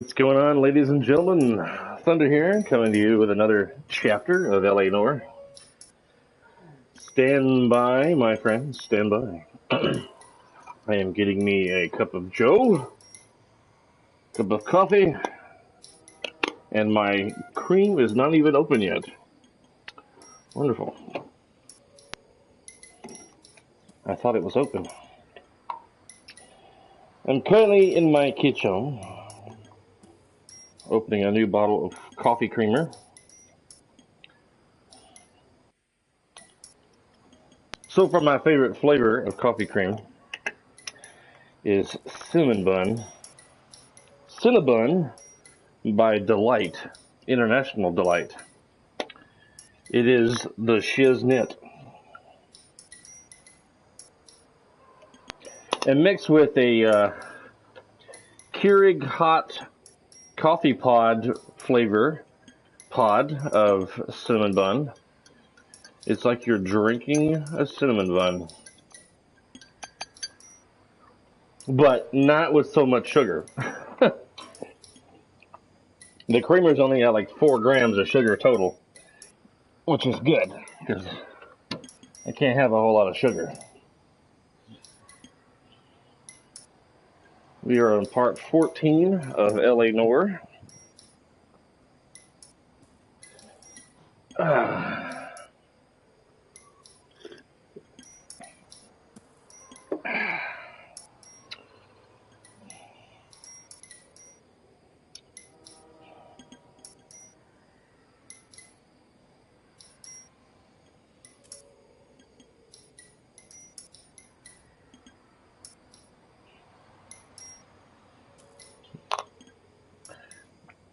What's going on, ladies and gentlemen? Thunder here, coming to you with another chapter of LA Noire. Stand by, my friends, stand by. I am getting me a cup of joe, cup of coffee, and my cream is not even open yet. Wonderful. I thought it was open. I'm currently in my kitchen, opening a new bottle of coffee creamer. So far, my favorite flavor of coffee cream is cinnamon bun. Cinnabon by Delight, International Delight. It is the shiznit. And mixed with a Keurig hot coffee pod flavor pod of cinnamon bun. It's like you're drinking a cinnamon bun, but not with so much sugar. The creamer's only got like 4 grams of sugar total, which is good because I can't have a whole lot of sugar. We are on part 14 of LA Noire.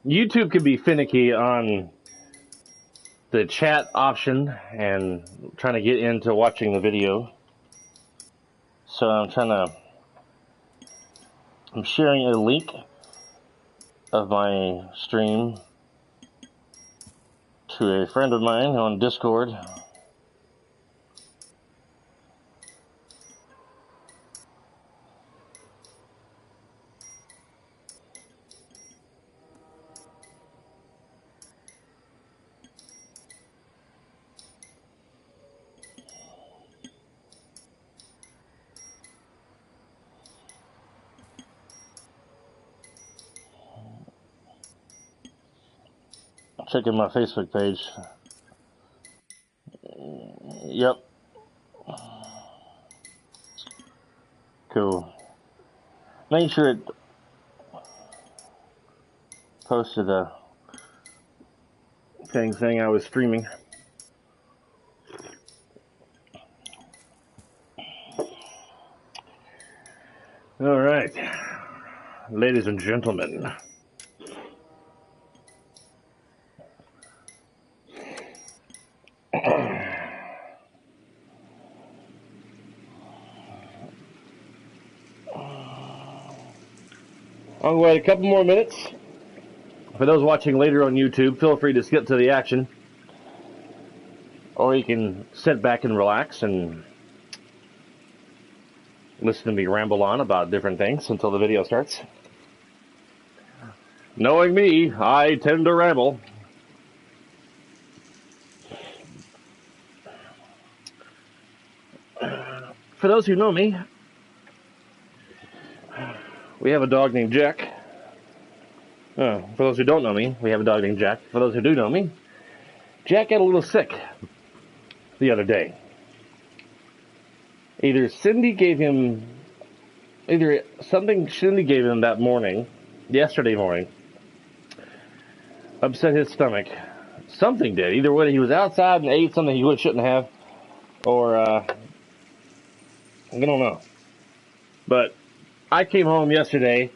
YouTube can be finicky on the chat option and trying to get into watching the video. So I'm sharing a link of my stream to a friend of mine on Discord. Checking my Facebook page. Yep. Cool. Make sure it posted a thing saying I was streaming. All right, ladies and gentlemen. I'll wait a couple more minutes. For those watching later on YouTube, feel free to skip to the action. Or you can sit back and relax and listen to me ramble on about different things until the video starts. Knowing me, I tend to ramble. For those who know me, we have a dog named Jack. For those who don't know me, we have a dog named Jack. For those who do know me, Jack got a little sick the other day. Either something Cindy gave him that morning, yesterday morning, upset his stomach. Something did. Either way, he was outside and ate something he shouldn't have, or I don't know. But I came home yesterday.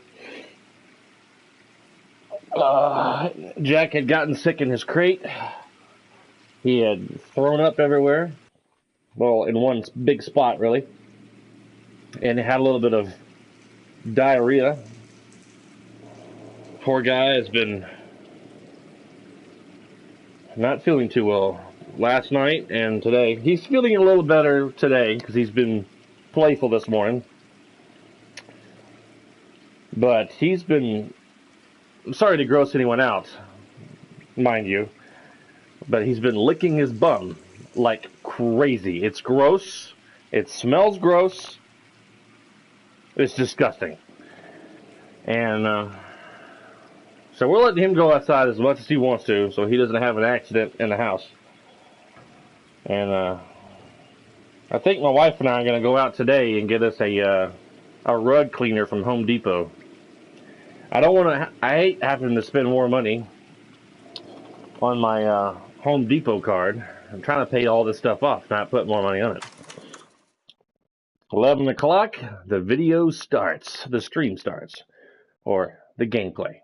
Jack had gotten sick in his crate. He had thrown up everywhere. Well, in one big spot, really. And had a little bit of diarrhea. Poor guy has been not feeling too well last night and today. He's feeling a little better today because he's been playful this morning. But he's been I'm sorry to gross anyone out, mind you, but he's been licking his bum like crazy. It's gross. It smells gross. It's disgusting. And so we're letting him go outside as much as he wants to, so he doesn't have an accident in the house. And I think my wife and I are going to go out today and get us a rug cleaner from Home Depot. I don't want to. I hate having to spend more money on my Home Depot card. I'm trying to pay all this stuff off, not put more money on it. 11 o'clock, the video starts. The stream starts, or the gameplay.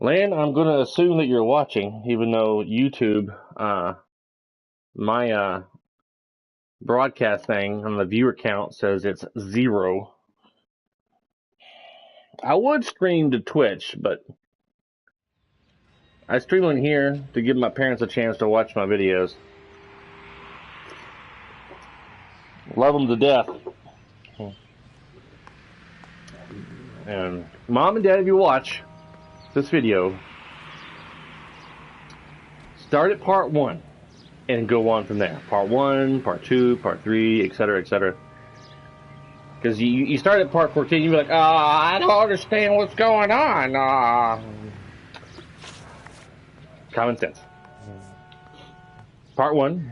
Lan, I'm going to assume that you're watching, even though YouTube, my broadcast thing on the viewer count says it's 0. I would stream to Twitch, but I stream on here to give my parents a chance to watch my videos. Love them to death. And Mom and Dad, if you watch this video, start at part 1 and go on from there. Part 1, part 2, part 3, etc., etc. Because you start at part 14, you be like, I don't understand what's going on. Common sense. Part 1.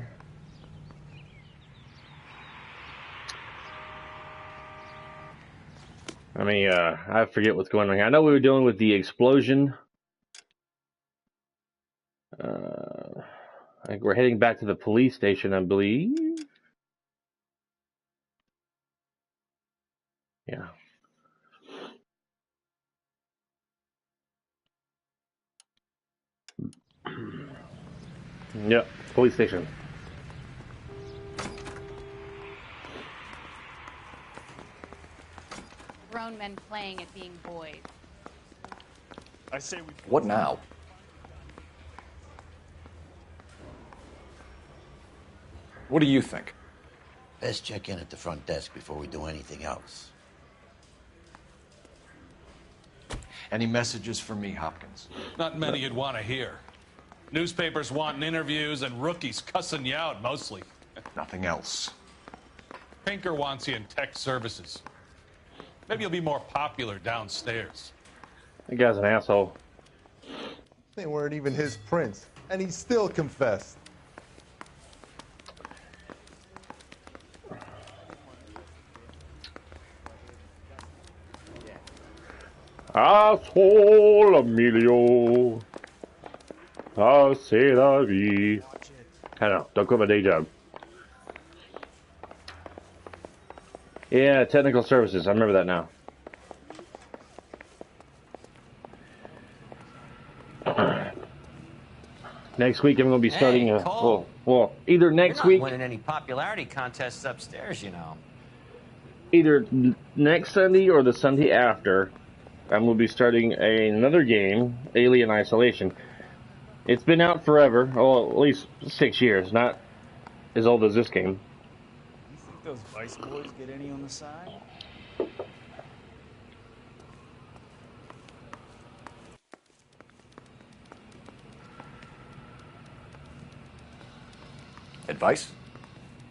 I mean, I forget what's going on here. I know we were dealing with the explosion. I think we're heading back to the police station, I believe. Yeah. Yep, police station. Grown men playing at being boys. I say we. What now? What do you think? Best check in at the front desk before we do anything else. Any messages for me, Hopkins? Not many you'd want to hear. Newspapers wanting interviews and rookies cussing you out mostly. Nothing else. Pinker wants you in tech services. Maybe you'll be more popular downstairs. That guy's an asshole. They weren't even his prints, and he still confessed. Asshole Emilio. I say la vie. I don't know. Don't quit my day job. Yeah, technical services. I remember that now. Next week I'm going to be starting. Well, either next week. You're not winning any popularity contests upstairs, you know. Either next Sunday or the Sunday after, I'm going to be starting another game, Alien Isolation. It's been out forever. Oh, at least 6 years. Not as old as this game. You think those Vice boys get any on the side? Advice?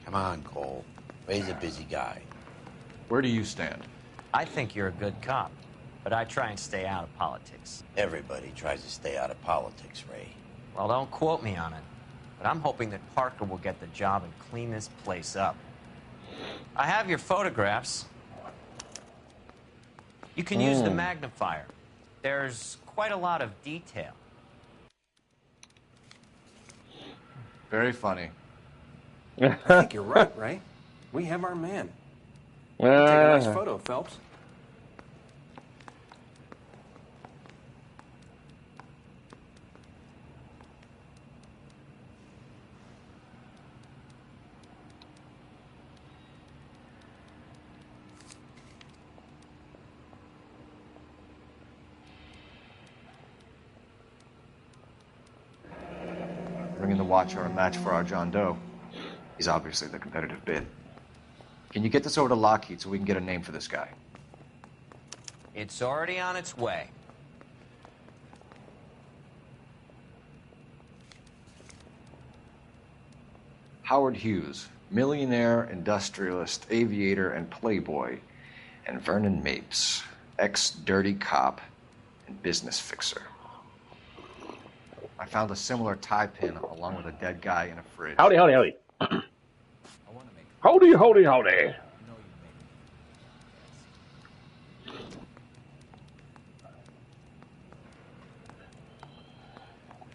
Come on, Cole. Ray's a busy guy. Where do you stand? I think you're a good cop, but I try and stay out of politics. Everybody tries to stay out of politics, Ray. Well, don't quote me on it, but I'm hoping that Parker will get the job and clean this place up. I have your photographs. You can use the magnifier. There's quite a lot of detail. Very funny. I think you're right, Ray. We have our man. Take a nice photo, Phelps. Bringing the Watcher a match for our John Doe. He's obviously the competitive bid. Can you get this over to Lockheed so we can get a name for this guy? It's already on its way. Howard Hughes, millionaire, industrialist, aviator, and playboy, and Vernon Mapes, ex-dirty cop and business fixer. I found a similar tie pin along with a dead guy in a fridge. Howdy, howdy, howdy. Howdy, howdy, howdy.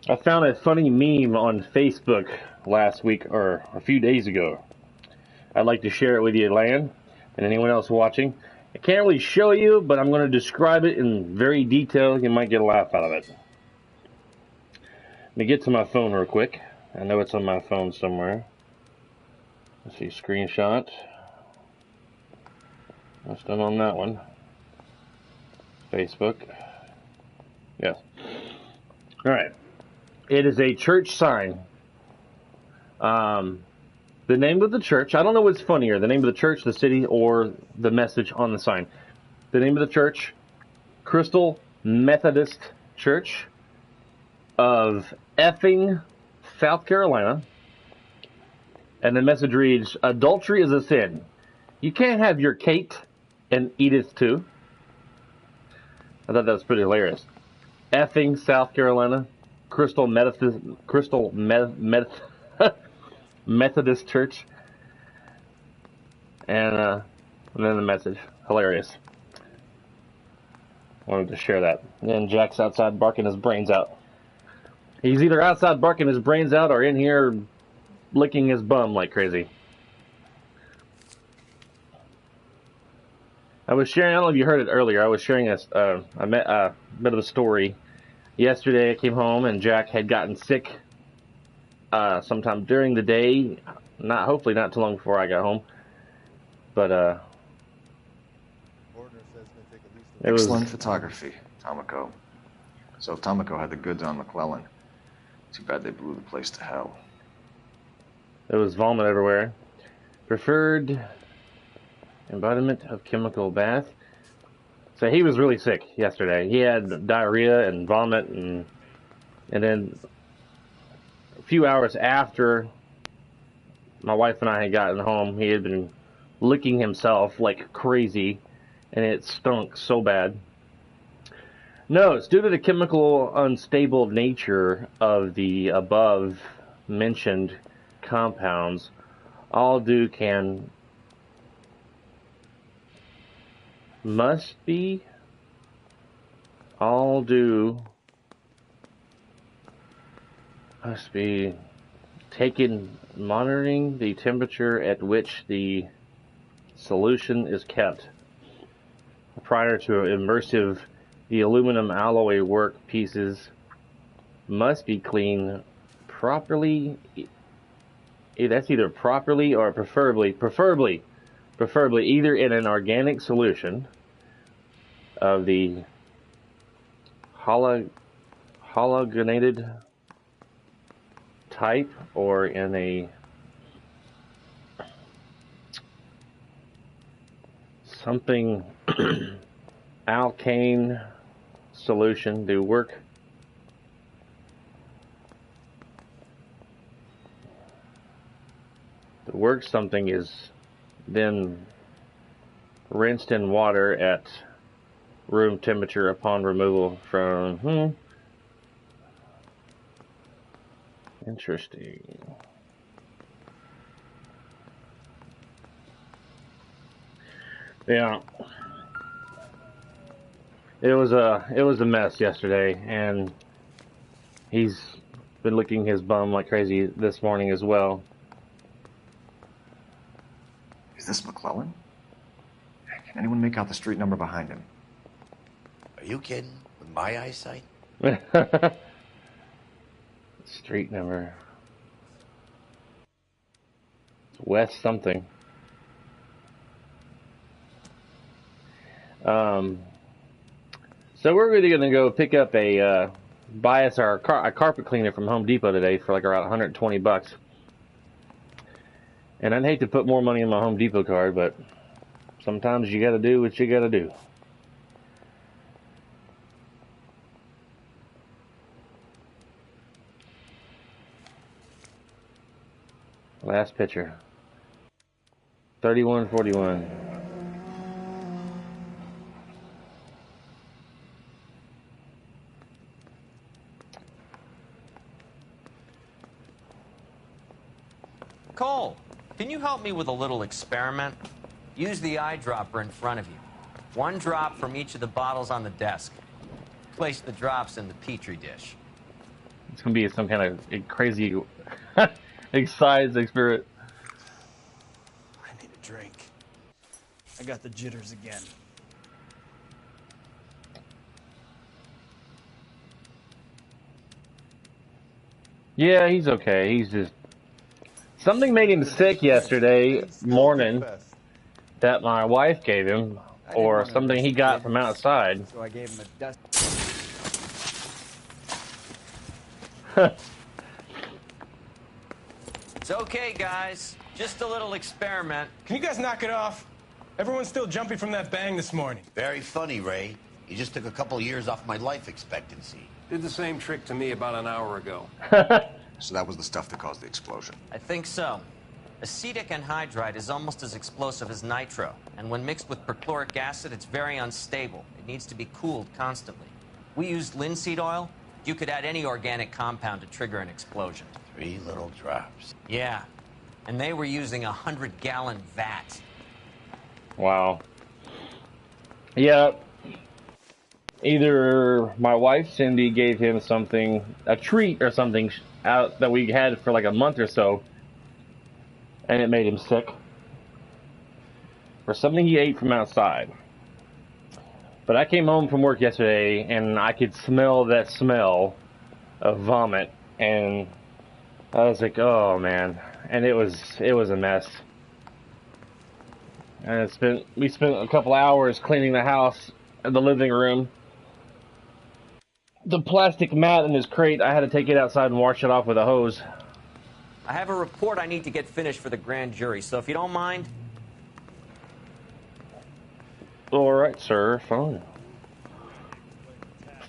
I found a funny meme on Facebook last week, or a few days ago. I'd like to share it with you, Lan, and anyone else watching. I can't really show you, but I'm going to describe it in very detail. You might get a laugh out of it. Let me get to my phone real quick. I know it's on my phone somewhere. Let's see, screenshot. That's done on that one. Facebook. Yes. Alright. It is a church sign. The name of the church, I don't know what's funnier, the name of the church, the city, or the message on the sign. The name of the church, Crystal Methodist Church of Effing, South Carolina. And the message reads, adultery is a sin. You can't have your Kate and Edith too. I thought that was pretty hilarious. Effing, South Carolina. Crystal Methodist Church. And then the message. Hilarious. Wanted to share that. And then Jack's outside barking his brains out. He's either outside barking his brains out or in here licking his bum like crazy. I was sharing, I don't know if you heard it earlier, I was sharing a bit of a story. Yesterday I came home and Jack had gotten sick sometime during the day. Hopefully not too long before I got home. But it was excellent photography, Tomoko. So Tomoko had the goods on McClellan. Too bad they blew the place to hell. There was vomit everywhere. Preferred embodiment of chemical bath. So he was really sick yesterday. He had diarrhea and vomit, and then a few hours after my wife and I had gotten home, he had been licking himself like crazy, and it stunk so bad. No, it's due to the chemical unstable nature of the above mentioned compounds. All do must be taken monitoring the temperature at which the solution is kept prior to immersive. The aluminum alloy work pieces must be cleaned properly. That's either properly or preferably either in an organic solution of the halogenated type or in a something alkane solution. The work something is then rinsed in water at room temperature upon removal from interesting. Yeah. It was a mess yesterday, and he's been licking his bum like crazy this morning as well. Is this McClellan? Can anyone make out the street number behind him? Are you kidding? With my eyesight? Street number. It's West something. So we're really going to go pick up buy us a carpet cleaner from Home Depot today for like around $120. And I'd hate to put more money in my Home Depot card, but sometimes you got to do what you got to do. Last pitcher. 31-41. Cole, can you help me with a little experiment? Use the eyedropper in front of you. One drop from each of the bottles on the desk. Place the drops in the petri dish. It's gonna be some kind of crazy science experiment. I need a drink. I got the jitters again. Yeah, he's okay. He's just... Something made him sick yesterday morning that my wife gave him, or something he got from outside. So I gave him a dust. It's okay, guys. Just a little experiment. Can you guys knock it off? Everyone's still jumping from that bang this morning. Very funny, Ray. You just took a couple years off my life expectancy. Did the same trick to me about an hour ago. So that was the stuff that caused the explosion. I think so. Acetic anhydride is almost as explosive as nitro, and when mixed with perchloric acid, it's very unstable. It needs to be cooled constantly. We used linseed oil. You could add any organic compound to trigger an explosion. 3 little drops. Yeah, and they were using a 100-gallon vat. Wow. Yeah. Either my wife, Cindy, gave him something, a treat or something out that we had for like a month or so, and it made him sick. Or something he ate from outside. But I came home from work yesterday, and I could smell that smell of vomit, and I was like, oh man. And it was a mess. And we spent a couple hours cleaning the house, the living room. The plastic mat in his crate, I had to take it outside and wash it off with a hose. I have a report I need to get finished for the grand jury, so if you don't mind... All right, sir. Fine.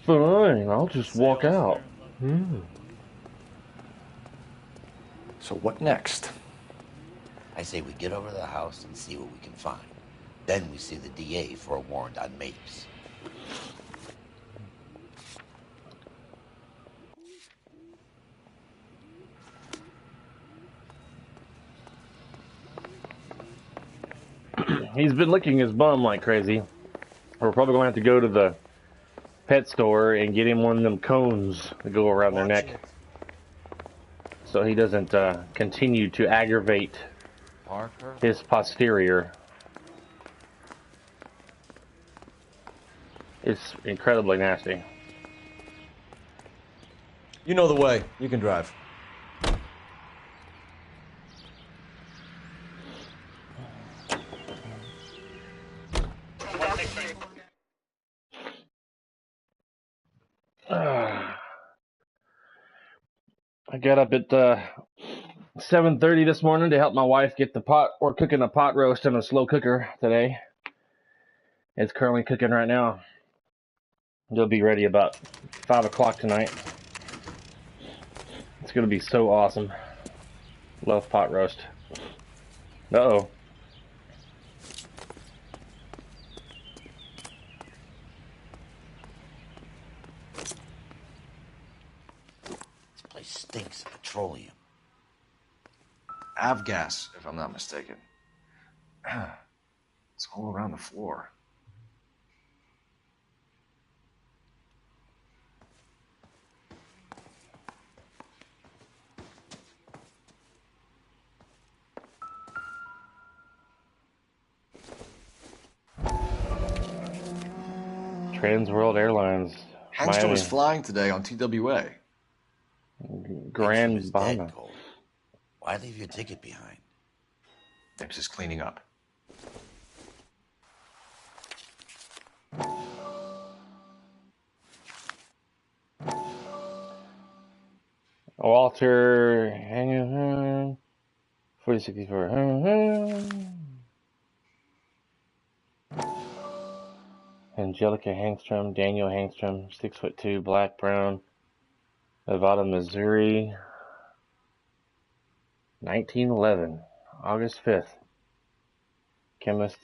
Fine. I'll just walk out. So what next? I say we get over to the house and see what we can find. Then we see the DA for a warrant on Mapes. He's been licking his bum like crazy. We're probably going to have to go to the pet store and get him one of them cones that go around their neck, so he doesn't continue to aggravate his posterior. It's incredibly nasty. You know the way. You can drive. I got up at 7:30 this morning to help my wife get the pot. We're cooking a pot roast in a slow cooker today. It's currently cooking right now. It'll be ready about 5 o'clock tonight. It's going to be so awesome. Love pot roast. Uh-oh. This place stinks of petroleum. Avgas, if I'm not mistaken. It's all around the floor. Trans World Airlines. Hangster was flying today on TWA. Grand Bahama. Why leave your ticket behind? Mapes is cleaning up. Walter, 4064. Angelica Hangstrom, Daniel Hangstrom, 6'2", black, brown, Nevada, Missouri. 1911, August 5th. Chemist.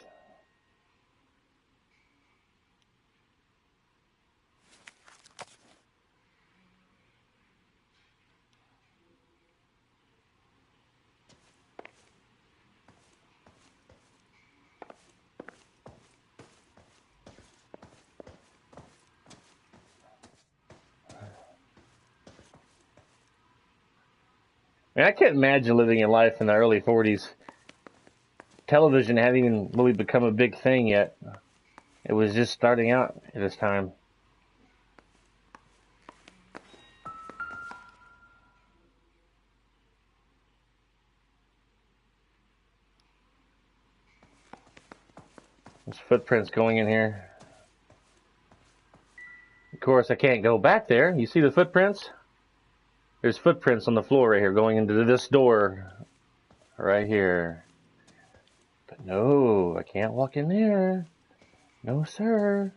I can't imagine living in life in the early 40s. Television hadn't even really become a big thing yet. It was just starting out at this time. There's footprints going in here. Of course, I can't go back there. You see the footprints? There's footprints on the floor right here going into this door right here. But no, I can't walk in there. No, sir.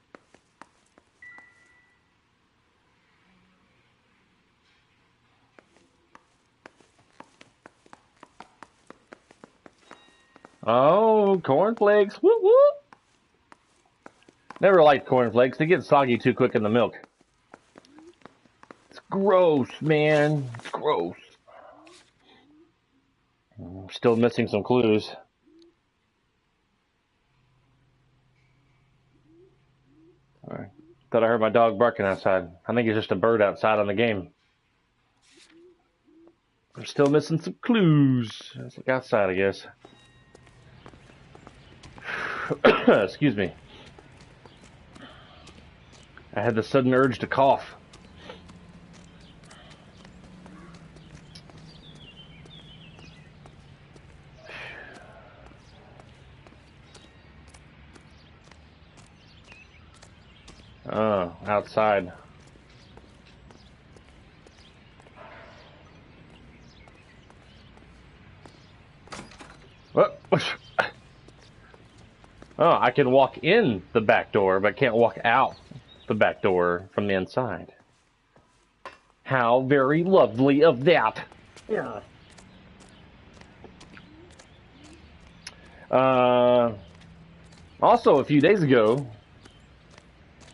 Oh, cornflakes. Whoop, whoop. Never liked cornflakes. They get soggy too quick in the milk. It's gross, man. It's gross. I'm still missing some clues. All right. Thought I heard my dog barking outside. I think it's just a bird outside on the game. I'm still missing some clues. Let's look outside, I guess. Excuse me. I had the sudden urge to cough. Oh, outside. What? Oh, I can walk in the back door, but can't walk out the back door from the inside. How very lovely of that. Yeah. Also, a few days ago,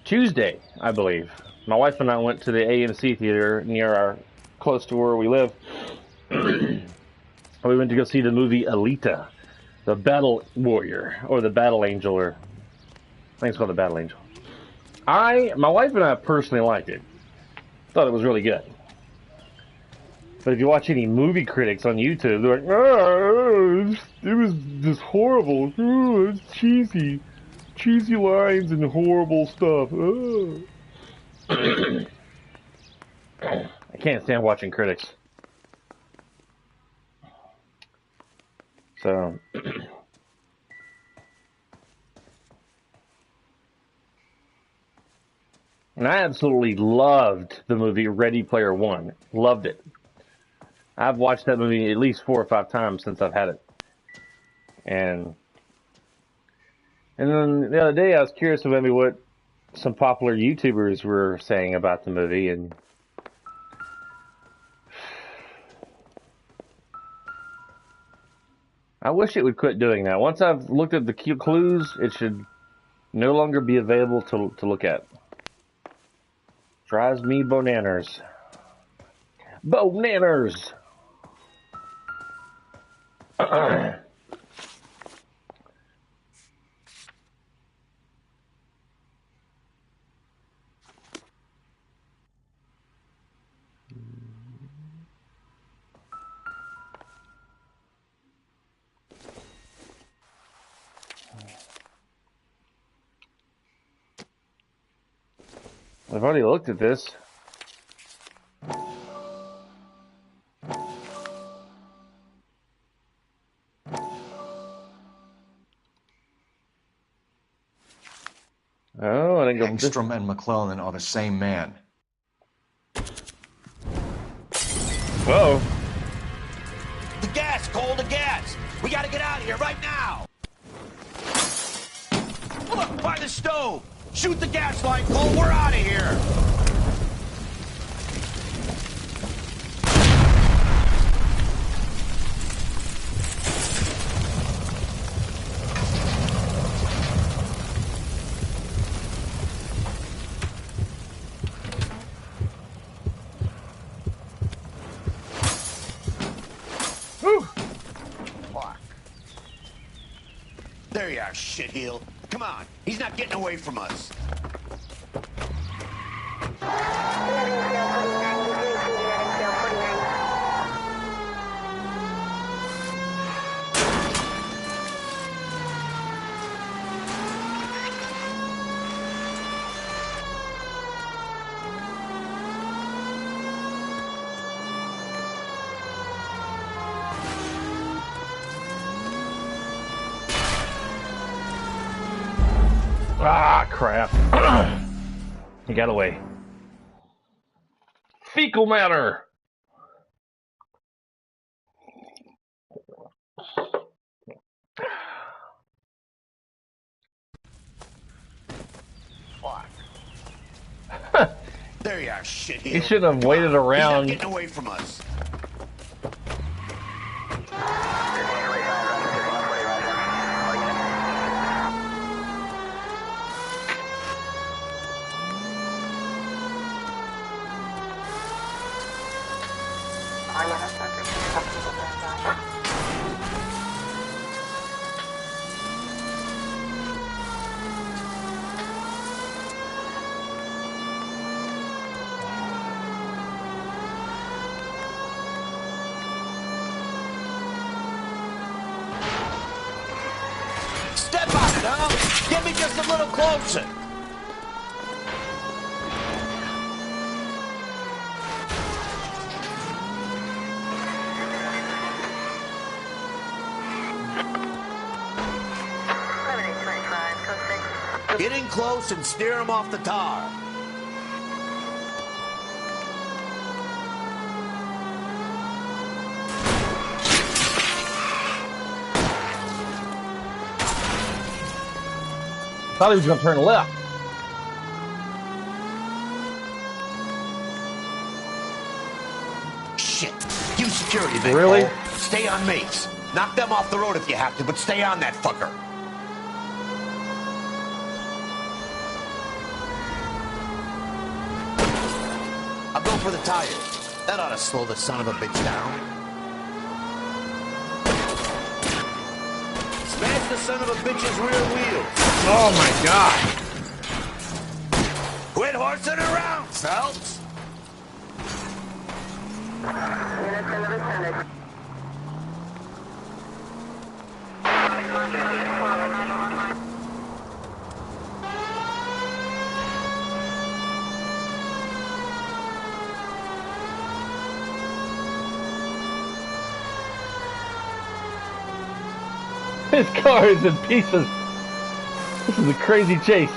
Tuesday, I believe, my wife and I went to the AMC theater close to where we live. We went to go see the movie Alita, the Battle Warrior, or the Battle Angel, or I think it's called the Battle Angel. My wife and I personally liked it. Thought it was really good. But if you watch any movie critics on YouTube, they're like, oh, it was just horrible. Oh, it's cheesy. Cheesy lines and horrible stuff. Oh. I can't stand watching critics. So, and I absolutely loved the movie Ready Player One. Loved it. I've watched that movie at least 4 or 5 times since I've had it. And then the other day I was curious about maybe what some popular YouTubers were saying about the movie, and I wish it would quit doing that. Once I've looked at the clues, it should no longer be available to look at. Drives me bonanners. Bonanners! I've already looked at this. Oh, I didn't go. Engstrom and McClellan are the same man. Whoa. The gas, Cole, the gas! We gotta get out of here right now! Look, by the stove! Shoot the gas line, Cole, we're out of here! There you are, shitheel. Come on, he's not getting away from us. Ah, crap. He got away. Fecal matter. There you are, shitheel. He shouldn't have waited around. He's not getting away from us. Step on it, huh? Get me just a little closer. Get in close and steer him off the tar. Thought he was going to turn left. Shit. You security men. Really? Cole. Stay on mates. Knock them off the road if you have to, but stay on that fucker. I'll go for the tires. That ought to slow the son of a bitch down. Smash the son of a bitch's rear wheels. Oh my god. Quit horsing around, Phelps. His car is in pieces. This is a crazy chase.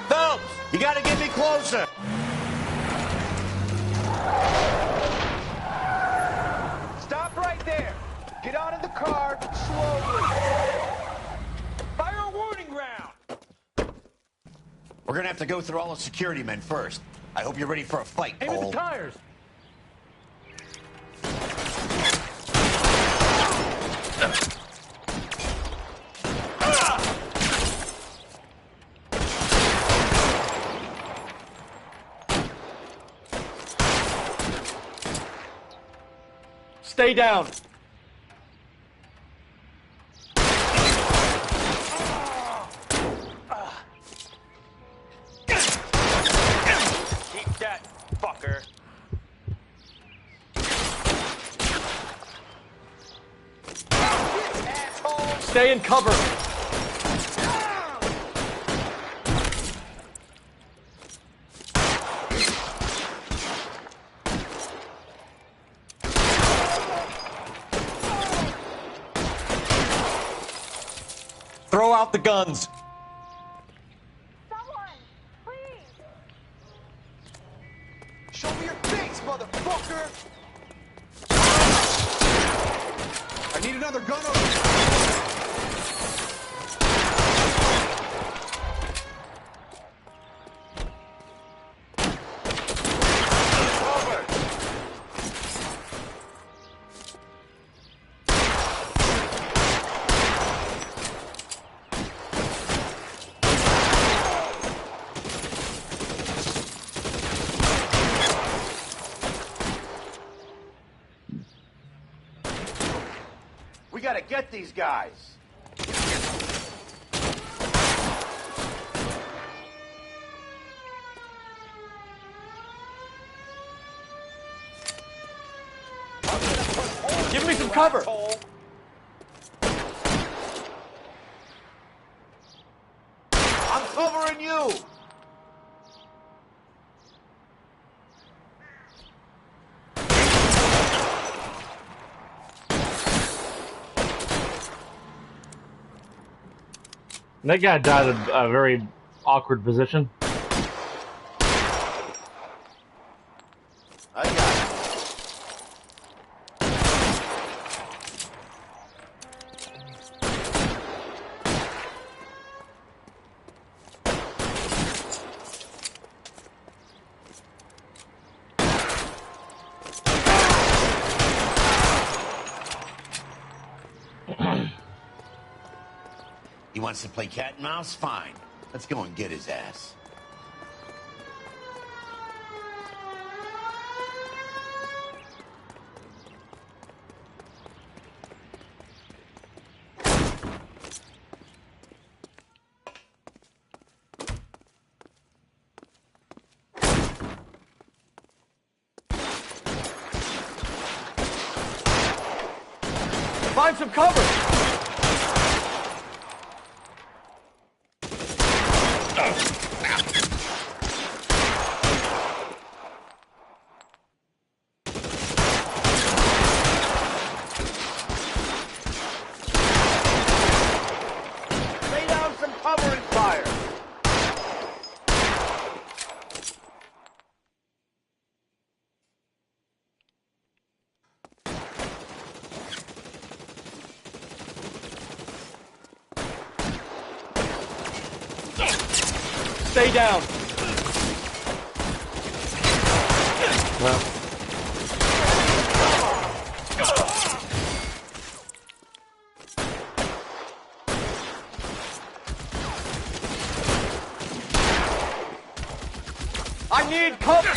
Phelps, you gotta get me closer. Stop right there. Get out of the car slowly. Fire a warning round. We're gonna have to go through all the security men first. I hope you're ready for a fight, Aim at Cole. the tires. Stay down. Keep that, fucker. Stay in cover. Throw out the guns. Someone, please. Show me your face, motherfucker. I need another gun over here. get these guys. Give me some cover. I'm covering you. That guy died in a very awkward position. I got it. He wants to play cat and mouse? Fine. Let's go and get his ass. Find some cover. Lay down some cover and fire. Stay down. Well, I need cover.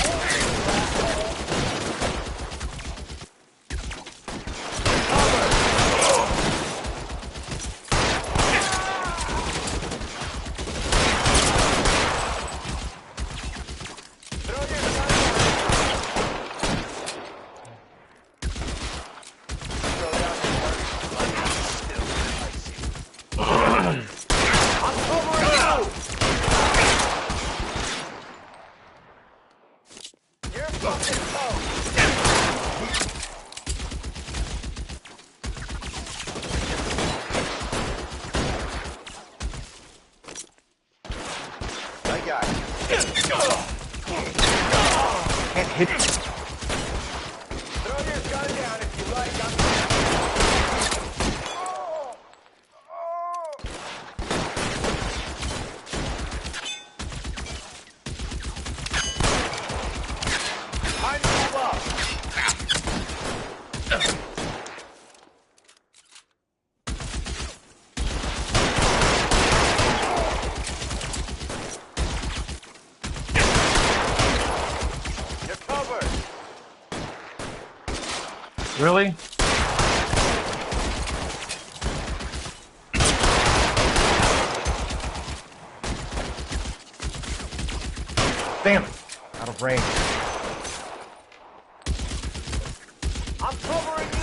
Can't hit it. Throw your gun down if you like. I move up. You're covered. really? Damn it. Out of range. I'm covering you.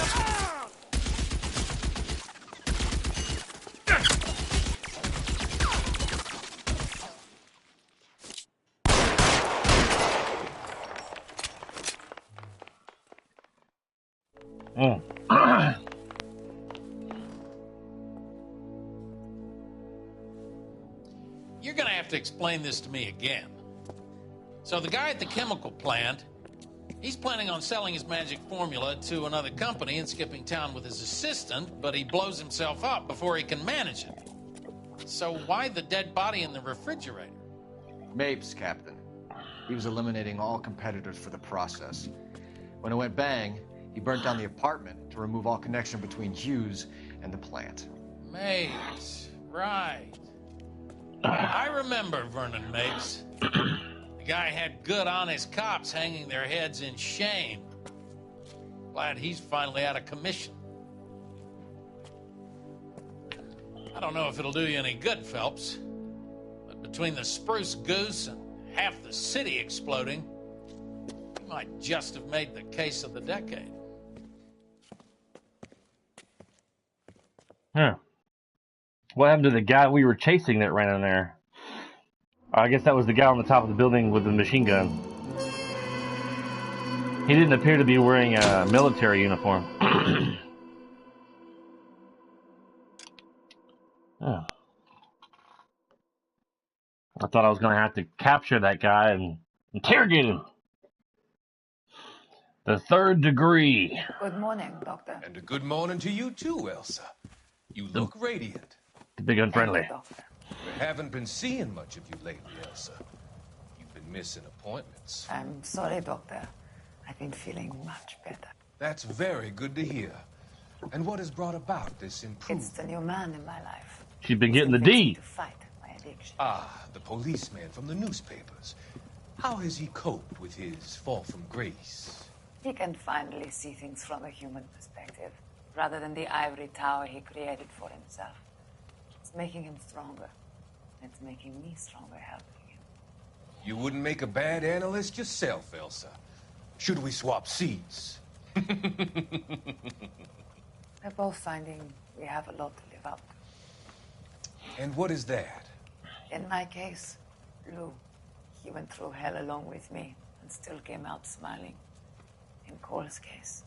Mm. You're gonna have to explain this to me again. So the guy at the chemical plant, he's planning on selling his magic formula to another company and skipping town with his assistant, but he blows himself up before he can manage it. So why the dead body in the refrigerator? Mapes, Captain. He was eliminating all competitors for the process. When it went bang, he burnt down the apartment to remove all connection between Hughes and the plant. Mapes, right. I remember Vernon Mapes. The guy had good, honest cops hanging their heads in shame. Glad he's finally out of commission. I don't know if it'll do you any good, Phelps, but between the spruce goose and half the city exploding, you might just have made the case of the decade. Huh. What happened to the guy we were chasing that ran in there? I guess that was the guy on the top of the building with the machine gun. He didn't appear to be wearing a military uniform. Oh. I thought I was going to have to capture that guy and interrogate him. The third degree. Good morning, Doctor. And a good morning to you too, Elsa. You look radiant. The big unfriendly. Thank you, Doctor. We haven't been seeing much of you lately, Elsa. You've been missing appointments. I'm sorry, Doctor. I've been feeling much better. That's very good to hear. And what has brought about this improvement? It's the new man in my life. She's been getting the D. To fight my addiction. Ah, the policeman from the newspapers. How has he coped with his fall from grace? He can finally see things from a human perspective, rather than the ivory tower he created for himself. It's making him stronger. It's making me stronger helping him. You wouldn't make a bad analyst yourself, Elsa. Should we swap seats? We're both finding we have a lot to live up to. And what is that? In my case, Lou, he went through hell along with me and still came out smiling. In Cole's case,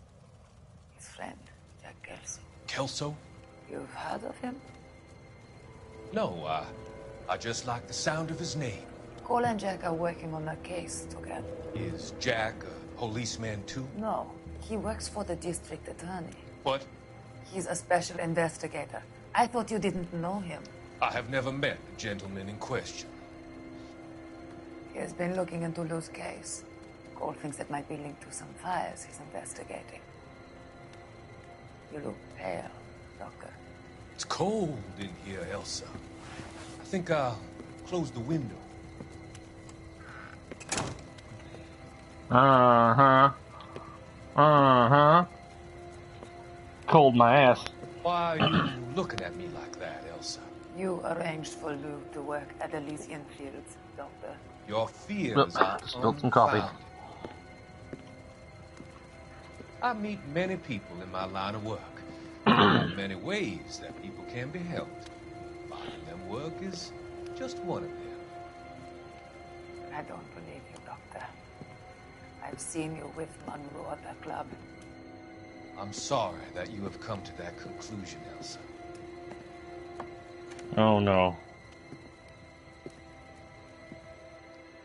his friend, Jack Kelso. Kelso? You've heard of him? No, I just like the sound of his name. Cole and Jack are working on a case together. Is Jack a policeman too? No, he works for the district attorney. What? He's a special investigator. I thought you didn't know him. I have never met the gentleman in question. He has been looking into Lou's case. Cole thinks it might be linked to some fires he's investigating. You look pale, Doctor. It's cold in here, Elsa. I think I'll close the window. Uh-huh. Uh-huh. Cold my ass. Why are you looking at me like that, Elsa? You arranged for Lou to work at Elysian Fields, Doctor. Your fears are spilled some coffee. unfounded. I meet many people in my line of work. There are many ways that people can be helped. Finding them work is just one of them. I don't believe you, Doctor. I've seen you with Monroe at the club. I'm sorry that you have come to that conclusion, Elsa. Oh, no.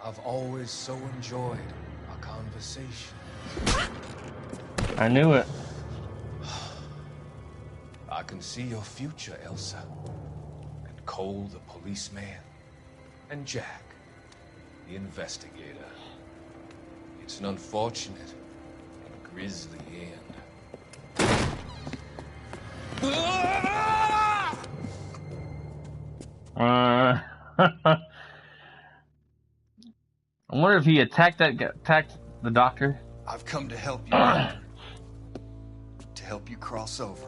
I've always so enjoyed our conversation. I knew it. I can see your future, Elsa. And Cole, the policeman. And Jack, the investigator. It's an unfortunate and grisly end. I wonder if he attacked the doctor. I've come to help you, Doctor. To help you cross over.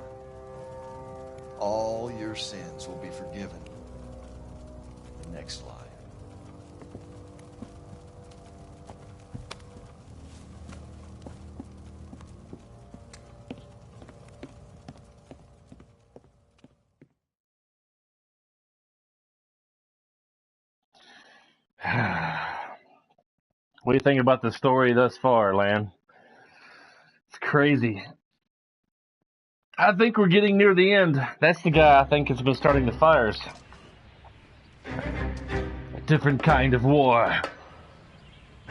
All your sins will be forgiven. The next life. What do you think about the story thus far, Lan? It's crazy. I think we're getting near the end. That's the guy I think has been starting the fires. A different kind of war.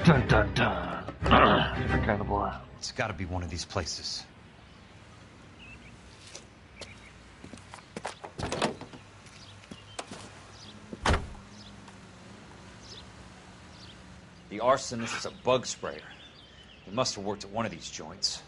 Dun dun dun. Different kind of war. It's gotta be one of these places. The arsonist is a bug sprayer. He must have worked at one of these joints.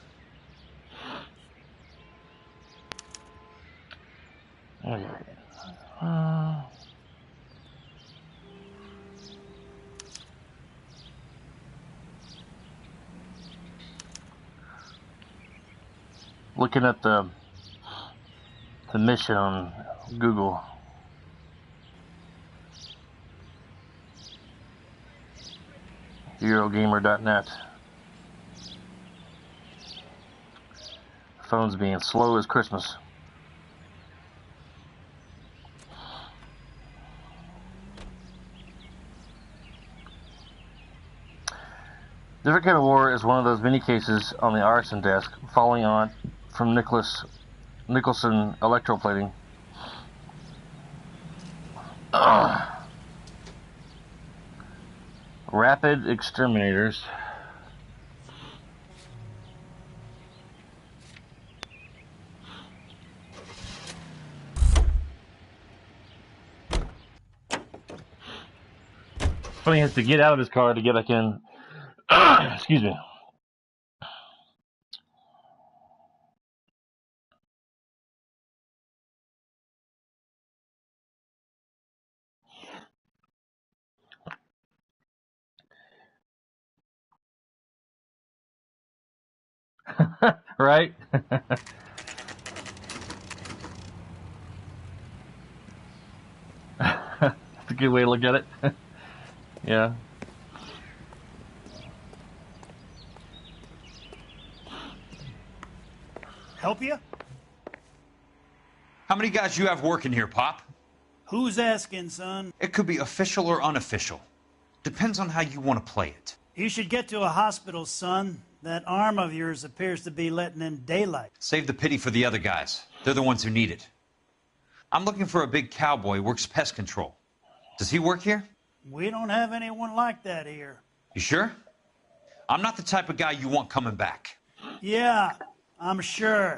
Looking at the mission on Google. Eurogamer.net. Phone's being slow as Christmas. Different Kind of War is one of those mini cases on the arson desk, following on from Nicholson electroplating. Rapid exterminators. Funny, he has to get out of his car to get back in. Excuse me. Right? That's a good way to look at it. Yeah. Help you? How many guys you have working here, Pop? Who's asking, son? It could be official or unofficial. Depends on how you want to play it. You should get to a hospital, son. That arm of yours appears to be letting in daylight. Save the pity for the other guys. They're the ones who need it. I'm looking for a big cowboy who works pest control. Does he work here? We don't have anyone like that here. You sure? I'm not the type of guy you want coming back. Yeah, I'm sure.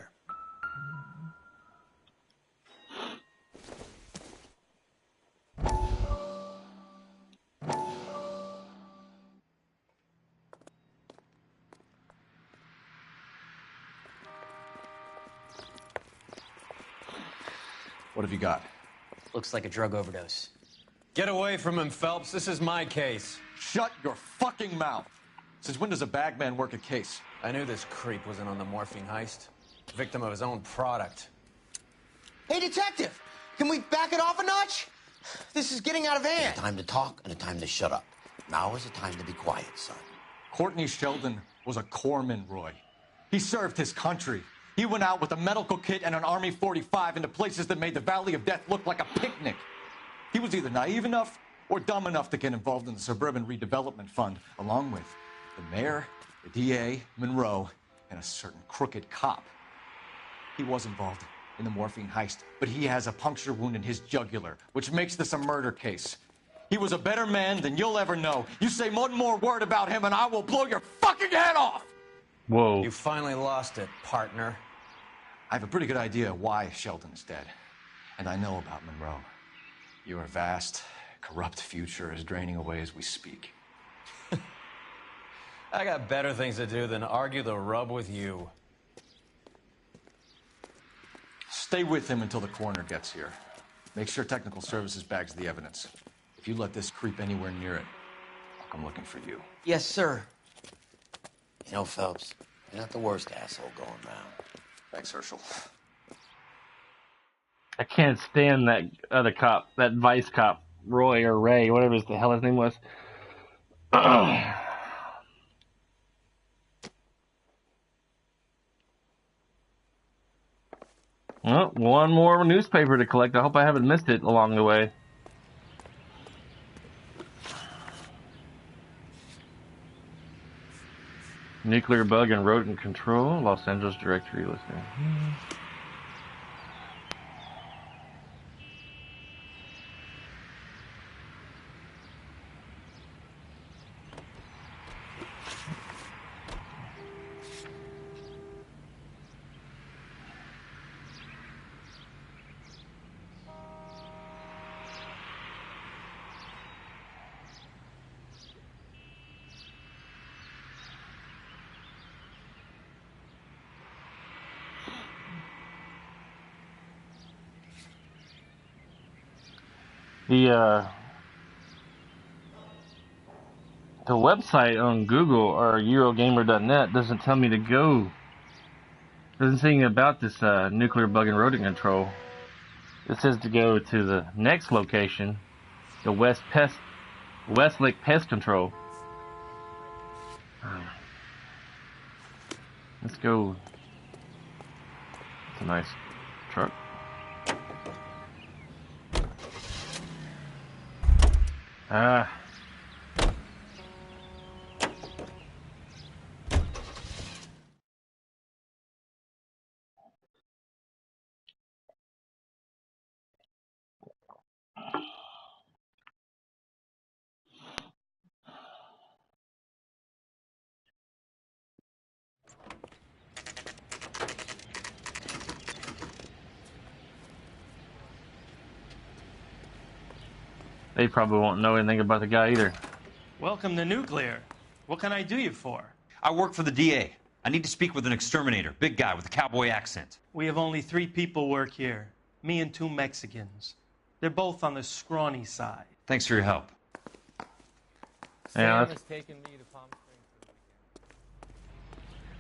What have you got? Looks like a drug overdose. Get away from him, Phelps. This is my case. Shut your fucking mouth. Since when does a bagman work a case? I knew this creep wasn't on the morphine heist. Victim of his own product. Hey, detective! Can we back it off a notch? This is getting out of hand. There's a time to talk and a time to shut up. Now is the time to be quiet, son. Courtney Sheldon was a corpsman, Roy. He served his country. He went out with a medical kit and an Army 45 into places that made the Valley of Death look like a picnic. He was either naive enough or dumb enough to get involved in the Suburban Redevelopment Fund, along with the mayor, the DA, Monroe, and a certain crooked cop. He was involved in the morphine heist, but he has a puncture wound in his jugular, which makes this a murder case. He was a better man than you'll ever know. You say one more word about him and I will blow your fucking head off! Whoa. You finally lost it, partner. I have a pretty good idea why Sheldon is dead. And I know about Monroe. Your vast, corrupt future is draining away as we speak. I got better things to do than argue the rub with you. Stay with him until the coroner gets here. Make sure technical services bags the evidence. If you let this creep anywhere near it, I'll come looking for you. Yes, sir. You know, Phelps, you're not the worst asshole going round. Thanks, Herschel. I can't stand that other cop, that vice cop, Roy or Ray, whatever the hell his name was. Well, one more newspaper to collect. I hope I haven't missed it along the way. Nuclear bug and rodent control, Los Angeles directory listing. The website on Google or Eurogamer.net doesn't tell me to go. Doesn't say anything about this nuclear bug and rodent control. It says to go to the next location, the Westlake Pest Control. Let's go. It's a nice truck. Ah. They probably won't know anything about the guy either. Welcome to Nuclear. What can I do you for? I work for the DA. I need to speak with an exterminator, big guy with a cowboy accent. We have only 3 people work here. Me and 2 Mexicans. They're both on the scrawny side. Thanks for your help. Yeah,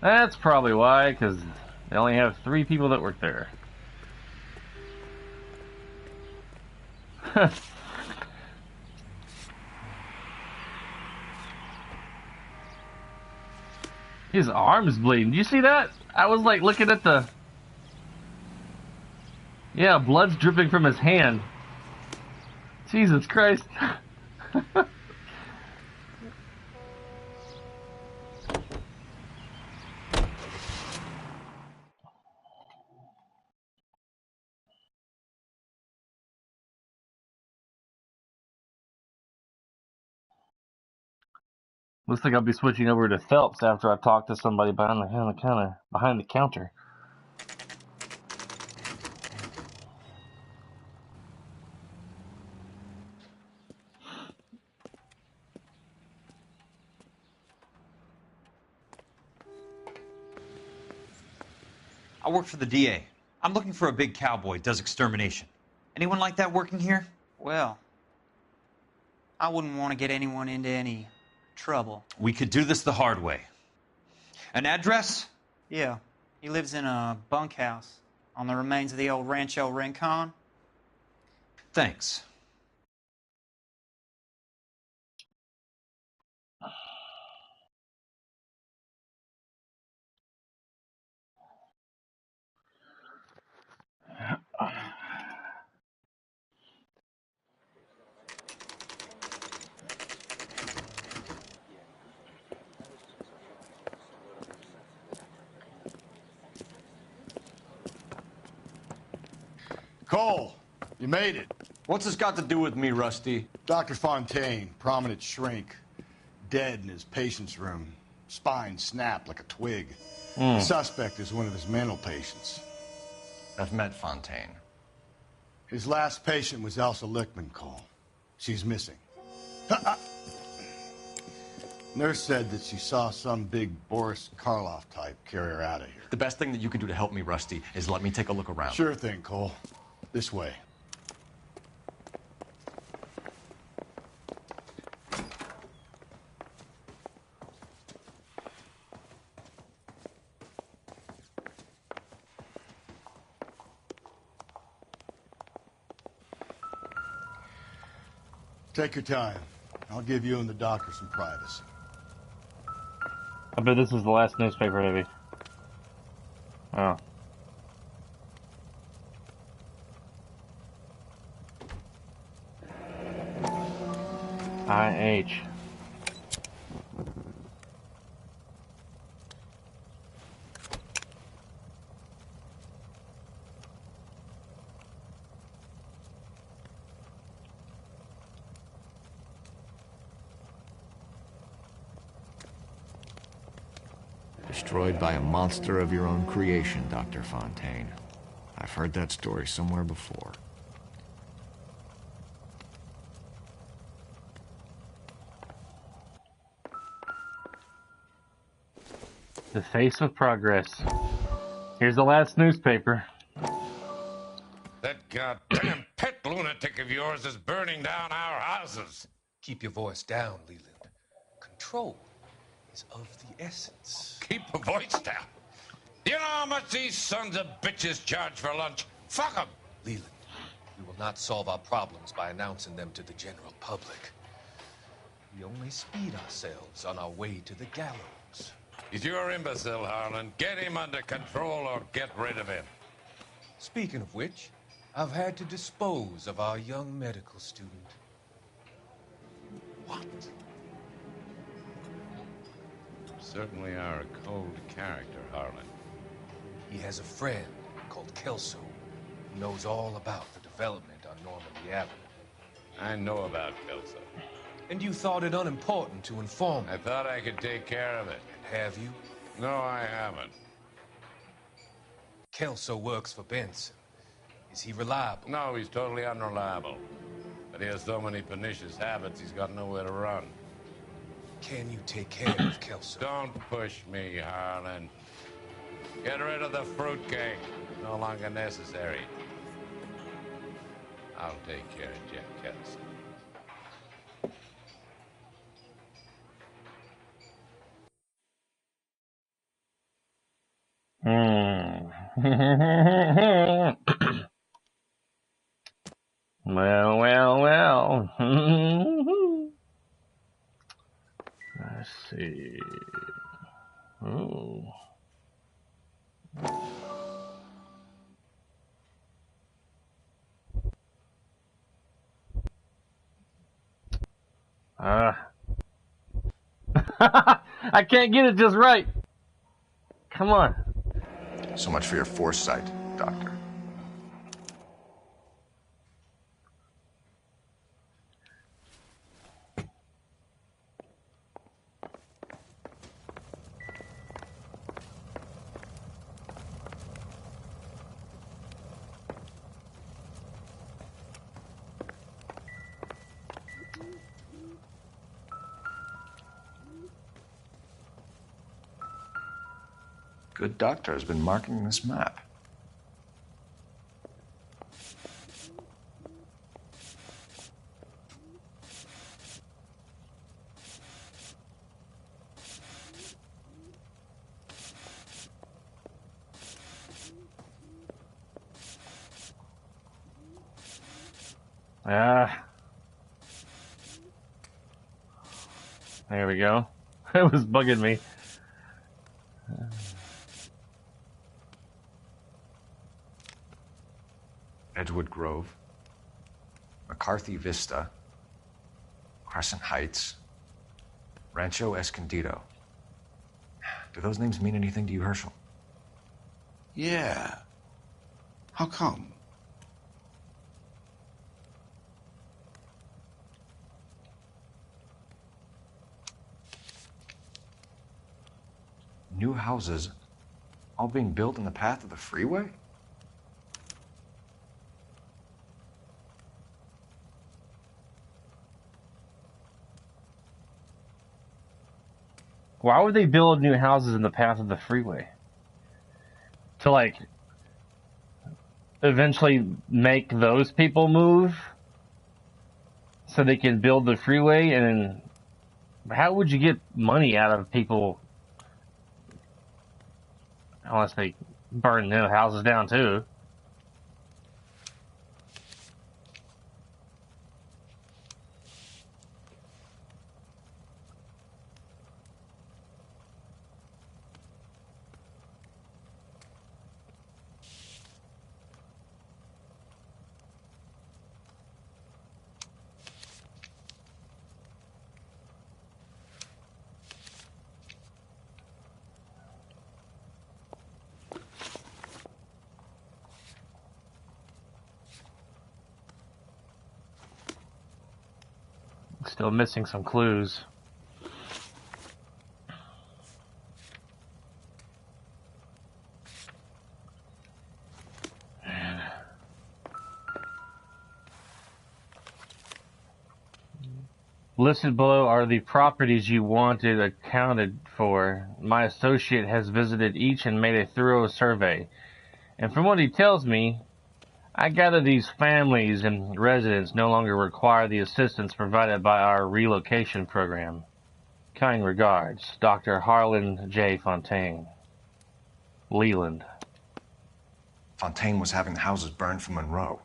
that's probably why, because they only have 3 people that work there. His arm's bleeding. Did you see that? I was like looking at the... Yeah, blood's dripping from his hand. Jesus Christ. Looks like I'll be switching over to Phelps after I talk to somebody behind the counter. I work for the DA. I'm looking for a big cowboy, does extermination. Anyone like that working here? Well, I wouldn't want to get anyone into any trouble. We could do this the hard way. An address? Yeah, he lives in a bunkhouse on the remains of the old Rancho Rincon. Thanks. Cole, you made it. What's this got to do with me, Rusty? Dr. Fontaine, prominent shrink, dead in his patient's room. Spine snapped like a twig. The suspect is one of his mental patients. I've met Fontaine. His last patient was Elsa Lichtman, Cole. She's missing. Nurse said that she saw some big Boris Karloff type carry her out of here. The best thing that you can do to help me, Rusty, is let me take a look around. Sure thing, Cole. This way. Take your time. I'll give you and the doctor some privacy. I bet this is the last newspaper, maybe. Oh. IH. Destroyed by a monster of your own creation, Dr. Fontaine. I've heard that story somewhere before. The face of progress. Here's the last newspaper. That goddamn pet lunatic of yours is burning down our houses. Keep your voice down, Leland. Control is of the essence. Keep your voice down. You know how much these sons of bitches charge for lunch? Fuck them. Leland, we will not solve our problems by announcing them to the general public. we only speed ourselves on our way to the gallows. He's your imbecile, Harlan. Get him under control or get rid of him. Speaking of which, I've had to dispose of our young medical student. What? You certainly are a cold character, Harlan. He has a friend called Kelso who knows all about the development on Normandy Avenue. I know about Kelso. And you thought it unimportant to inform me. I thought I could take care of it. And have you? No, I haven't. Kelso works for Benson. Is he reliable? No, he's totally unreliable. But he has so many pernicious habits, he's got nowhere to run. Can you take care of Kelso? Don't push me, Harlan. Get rid of the fruitcake. It's no longer necessary. I'll take care of Jack Kelso. Well. Let's see. Ooh. I can't get it just right. Come on. So much for your foresight, Doctor. Good doctor has been marking this map. There we go. It was bugging me. Edgewood Grove, McCarthy Vista, Crescent Heights, Rancho Escondido. Do those names mean anything to you, Herschel? Yeah. How come? New houses all being built in the path of the freeway? Why would they build new houses in the path of the freeway? To, like, eventually make those people move so they can build the freeway? And how would you get money out of people unless they burn new houses down too? Still missing some clues. Listed below are the properties you wanted accounted for. My associate has visited each and made a thorough survey. And from what he tells me, I gather these families and residents no longer require the assistance provided by our relocation program. Kind regards, Dr. Harlan J. Fontaine. Leland. Fontaine was having the houses burned for Monroe.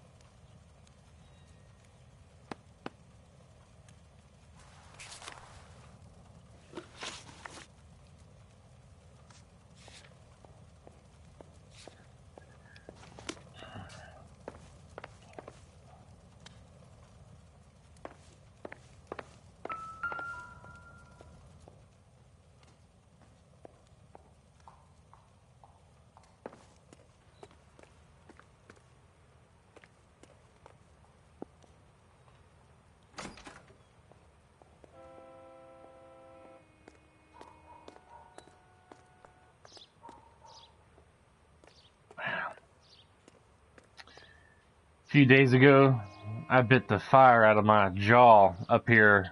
few days ago, I bit the fire out of my jaw up here,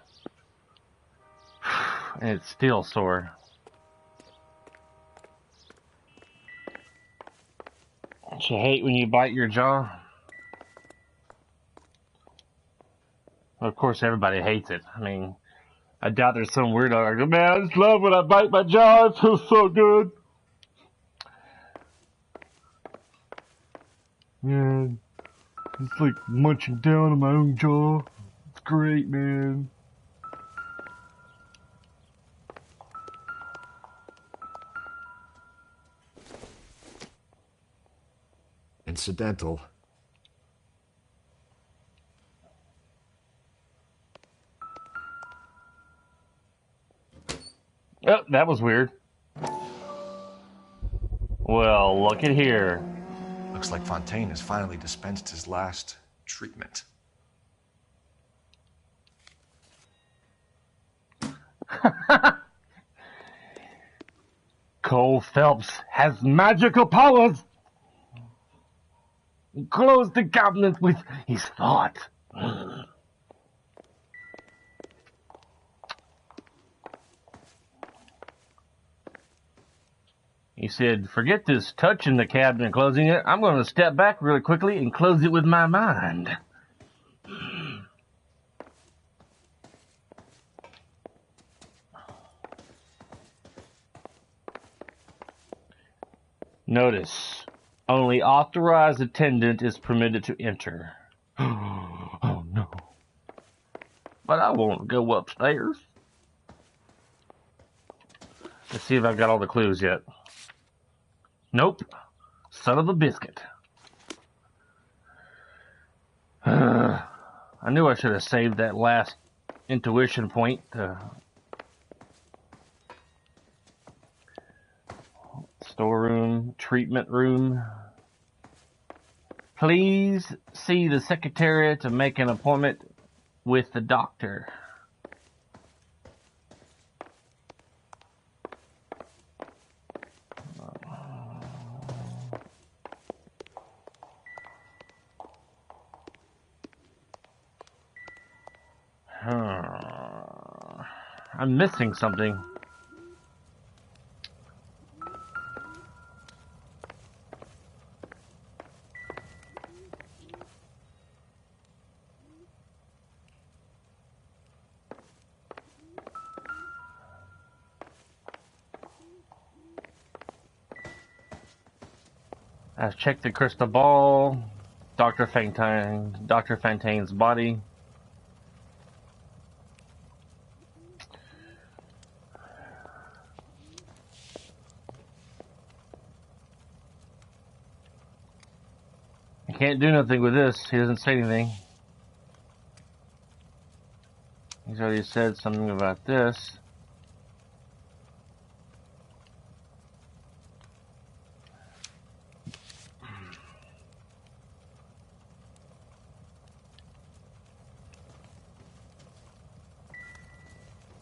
and it's still sore. Don't you hate when you bite your jaw? Of course, everybody hates it. I mean, I doubt there's some weirdo like, man, I just love when I bite my jaw. It feels so good. Yeah, it's like munching down on my own jaw. It's great, man. Incidental. Oh, that was weird. Well, look at here. Looks like Fontaine has finally dispensed his last treatment. Cole Phelps has magical powers. Close the cabinet with his thought. He said, forget this touching the cabinet and closing it. I'm going to step back really quickly and close it with my mind. Notice, only authorized attendant is permitted to enter. Oh no. But I won't go upstairs. Let's see if I've got all the clues yet. Nope. Son of a biscuit. I knew I should have saved that last intuition point. Storeroom, treatment room. Please see the secretary to make an appointment with the doctor. I'm missing something. I've checked the crystal ball, Dr. Fontaine's body. I can't do nothing with this. He doesn't say anything. He's already said something about this.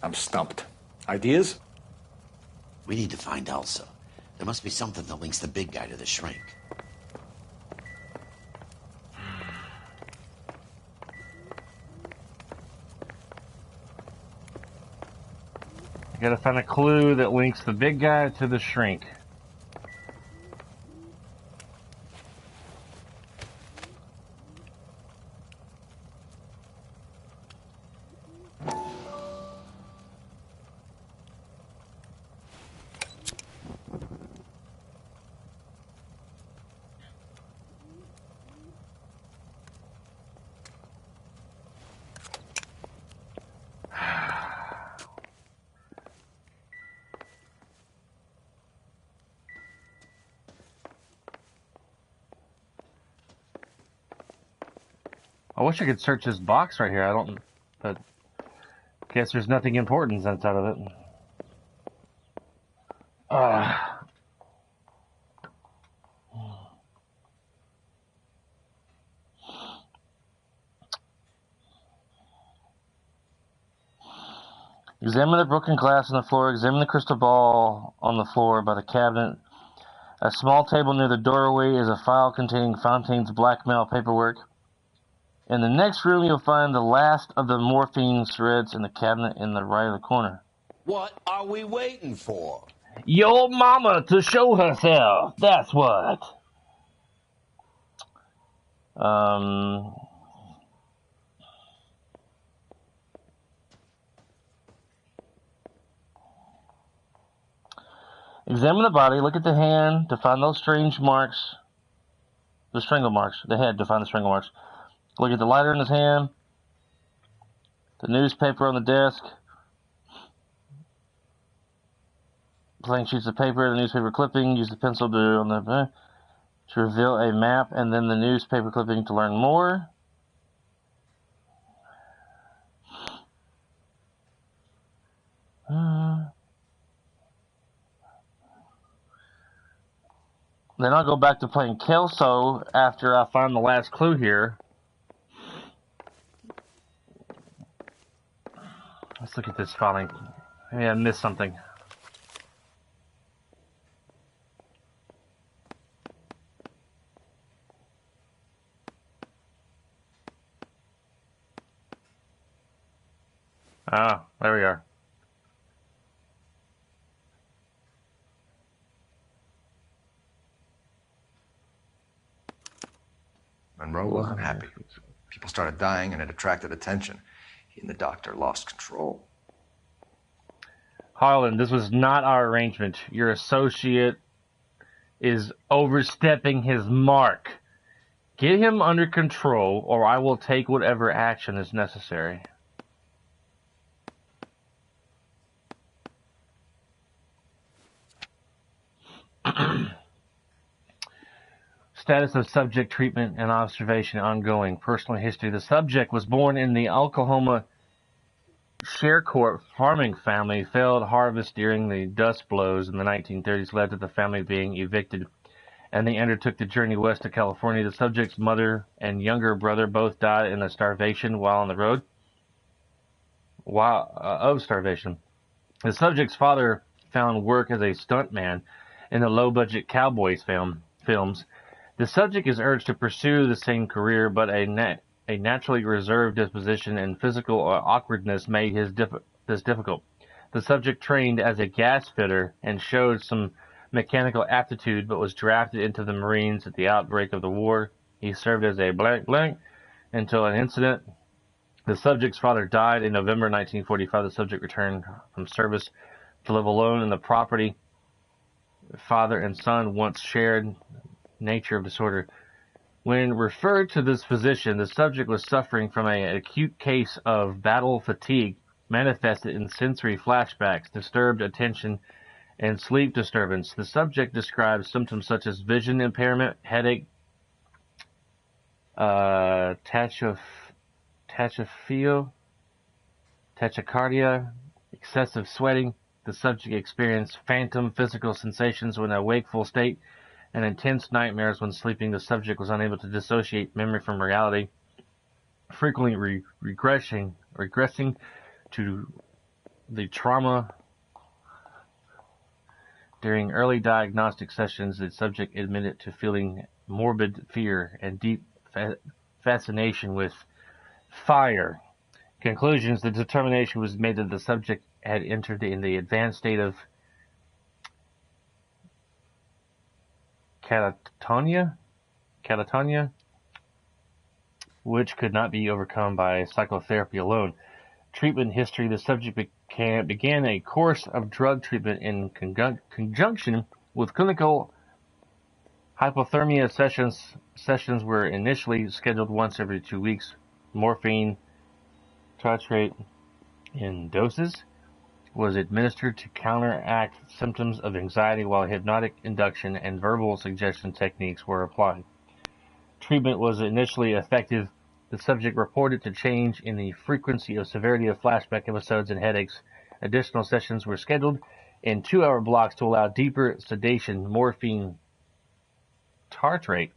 I'm stumped. Ideas? We need to find Elsa. There must be something that links the big guy to the shrink. I gotta find a clue that links the big guy to the shrink. I wish I could search this box right here. I don't, but guess there's nothing important inside of it. Examine the broken glass on the floor. Examine the crystal ball on the floor by the cabinet. A small table near the doorway is a file containing Fontaine's blackmail paperwork. In the next room, you'll find the last of the morphine threads in the cabinet in the right of the corner. What are we waiting for? Your mama to show herself. That's what. Examine the body. Look at the hand to find those strange marks. The strangle marks. The head to find the strangle marks. Look at the lighter in his hand. The newspaper on the desk. Blank sheets of paper, the newspaper clipping. Use the pencil to reveal a map, and then the newspaper clipping to learn more. Then I'll go back to playing Kelso after I find the last clue here. Let's look at this filing. Maybe I missed something. Ah, there we are. Monroe wasn't happy. People started dying and it attracted attention. He and the doctor lost control. Harlan, this was not our arrangement. Your associate is overstepping his mark. Get him under control, or I will take whatever action is necessary. Status of subject treatment and observation ongoing. Personal history. The subject was born in the Oklahoma Sharecourt farming family. Failed harvest during the dust blows in the 1930s led to the family being evicted, and they undertook the journey west to California. The subject's mother and younger brother both died in a starvation while on the road. Of starvation. The subject's father found work as a stuntman in the low-budget Cowboys films. The subject is urged to pursue the same career, but a naturally reserved disposition and physical awkwardness made this difficult. The subject trained as a gas fitter and showed some mechanical aptitude, but was drafted into the Marines at the outbreak of the war. He served as a blank until an incident. The subject's father died in November 1945. The subject returned from service to live alone in the property father and son once shared. Nature of disorder. When referred to this physician, the subject was suffering from an acute case of battle fatigue manifested in sensory flashbacks, disturbed attention, and sleep disturbance. The subject described symptoms such as vision impairment, headache, tachycardia, excessive sweating. The subject experienced phantom physical sensations when in a wakeful state and intense nightmares when sleeping. The subject was unable to dissociate memory from reality, frequently regressing to the trauma. During early diagnostic sessions, the subject admitted to feeling morbid fear and deep fascination with fire. Conclusions: the determination was made that the subject had entered in the advanced state of catatonia, which could not be overcome by psychotherapy alone. Treatment history: the subject began a course of drug treatment in conjunction with clinical hypothermia sessions. Sessions were initially scheduled once every 2 weeks. Morphine tartrate in doses was administered to counteract symptoms of anxiety, while hypnotic induction and verbal suggestion techniques were applied. Treatment was initially effective. The subject reported to change in the frequency of severity of flashback episodes and headaches. Additional sessions were scheduled in 2-hour blocks to allow deeper sedation. Morphine tartrate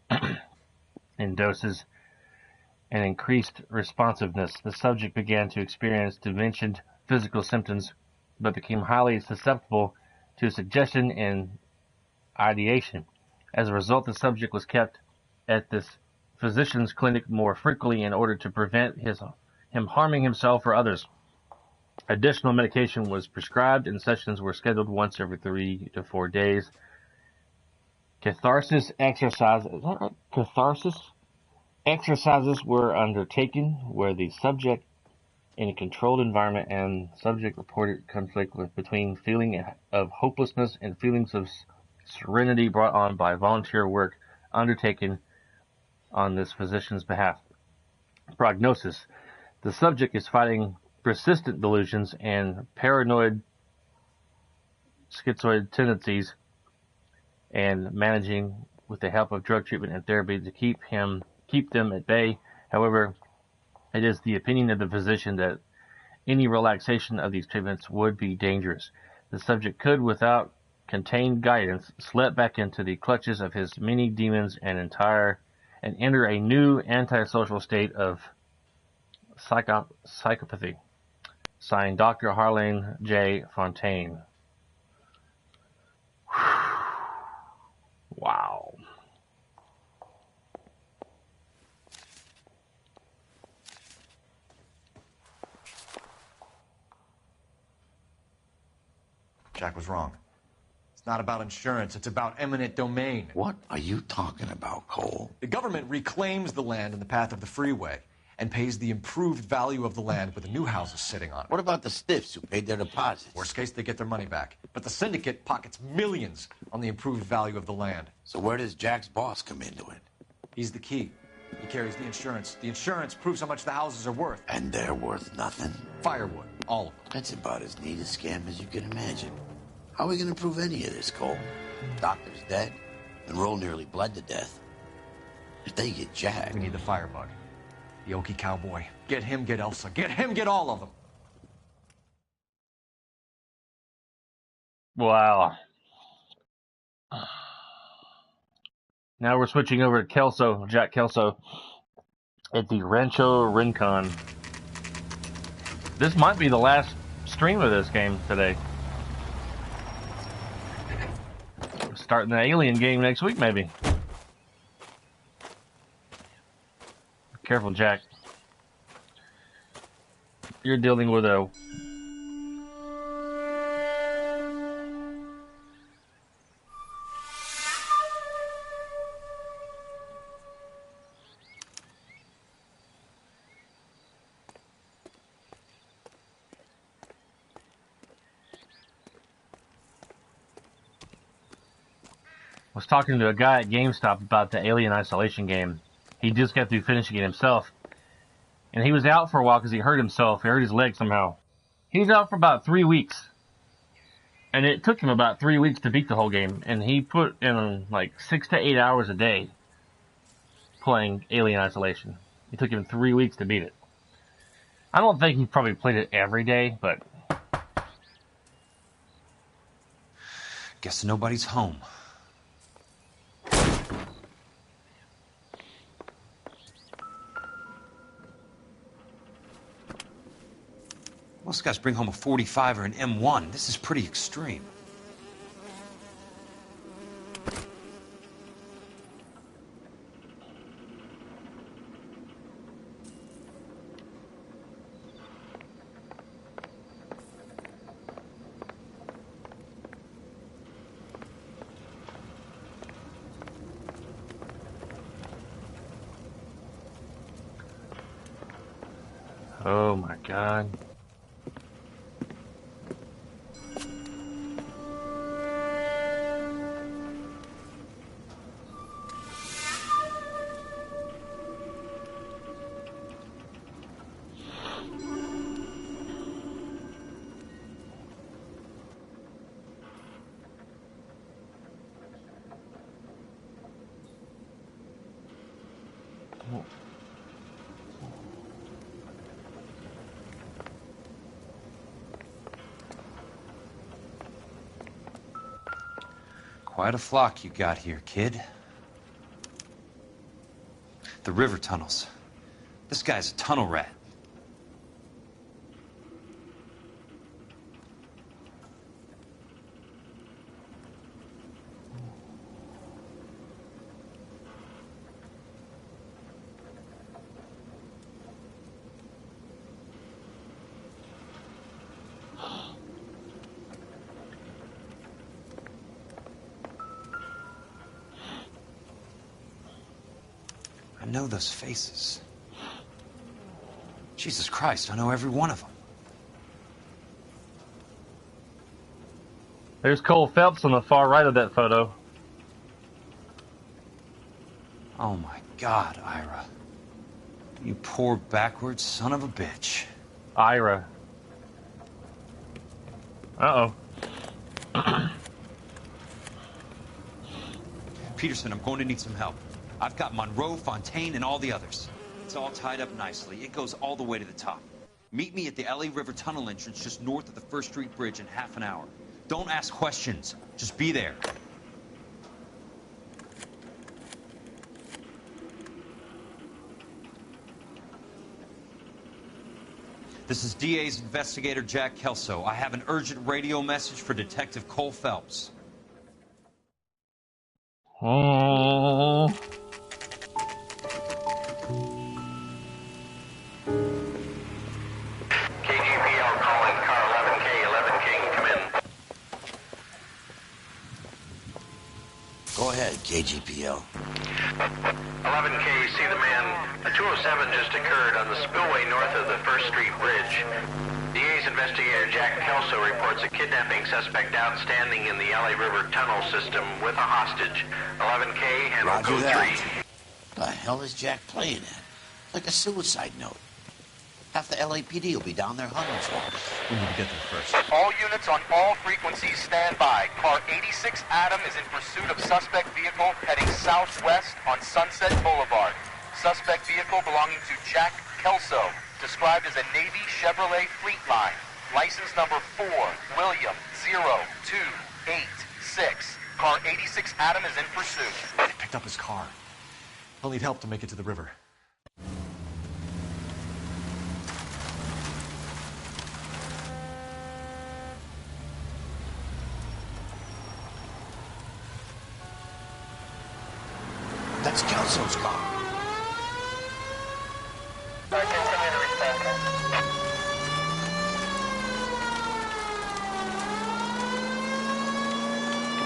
in doses and increased responsiveness. The subject began to experience diminished physical symptoms, but became highly susceptible to suggestion and ideation. As a result, the subject was kept at this physician's clinic more frequently in order to prevent him harming himself or others. Additional medication was prescribed and sessions were scheduled once every 3 to 4 days. Catharsis exercises were undertaken where the subject in a controlled environment and subject reported conflict between feeling of hopelessness and feelings of serenity brought on by volunteer work undertaken on this physician's behalf. Prognosis. The subject is fighting persistent delusions and paranoid schizoid tendencies and managing with the help of drug treatment and therapy to keep them at bay. However, it is the opinion of the physician that any relaxation of these treatments would be dangerous. The subject could, without contained guidance, slip back into the clutches of his many demons and enter a new antisocial state of psychopathy. Signed, Dr. Harlan J. Fontaine. Wow. Jack was wrong. It's not about insurance, it's about eminent domain. What are you talking about, Cole? The government reclaims the land in the path of the freeway and pays the improved value of the land with the new houses sitting on it. What about the stiffs who paid their deposits? Worst case, they get their money back. But the syndicate pockets millions on the improved value of the land. So where does Jack's boss come into it? He's the key. He carries the insurance. The insurance proves how much the houses are worth. And they're worth nothing? Firewood, all of them. That's about as neat a scam as you can imagine. How are we going to prove any of this, Cole? Doctor's dead, and Roll nearly bled to death. If they get Jack... We need the firebug. The Okie cowboy. Get him, get Elsa. Get him, get all of them. Wow. Now we're switching over to Kelso, Jack Kelso, at the Rancho Rincon. This might be the last stream of this game today. Starting the Alien game next week, maybe. Careful, Jack. You're dealing with a... I was talking to a guy at GameStop about the Alien Isolation game. He just got through finishing it himself. And he was out for a while because he hurt himself. He hurt his leg somehow. He was out for about 3 weeks. And it took him about 3 weeks to beat the whole game. And he put in like 6 to 8 hours a day playing Alien Isolation. It took him 3 weeks to beat it. I don't think he probably played it every day, but... Guess nobody's home. Most guys bring home a 45 or an M1. This is pretty extreme. Oh my God. Quite a flock you got here, kid. The river tunnels. This guy's a tunnel rat. I know those faces. Jesus Christ, I know every one of them. There's Cole Phelps on the far right of that photo. Oh my God, Ira. You poor backwards son of a bitch. Ira. Uh-oh. Peterson, I'm going to need some help. I've got Monroe, Fontaine, and all the others. It's all tied up nicely. It goes all the way to the top. Meet me at the LA River Tunnel entrance just north of the First Street Bridge in half an hour. Don't ask questions. Just be there. This is DA's investigator Jack Kelso. I have an urgent radio message for Detective Cole Phelps. Oh. KGPL calling car 11K, 11K, come in. Go ahead, KGPL. 11K, see the man. A 207 just occurred on the spillway north of the First Street Bridge. DA's investigator Jack Kelso reports a kidnapping suspect outstanding in the LA River tunnel system with a hostage. 11K, handle Roger code that. 3. The hell is Jack playing at? Like a suicide note. Half the LAPD will be down there hunting for him. We need to get there first. All units on all frequencies stand by. Car 86 Adam is in pursuit of suspect vehicle heading southwest on Sunset Boulevard. Suspect vehicle belonging to Jack Kelso, described as a Navy Chevrolet Fleetline. License number 4, William 0286. Car 86 Adam is in pursuit. They picked up his car. He'll need help to make it to the river. That's Kelso's car.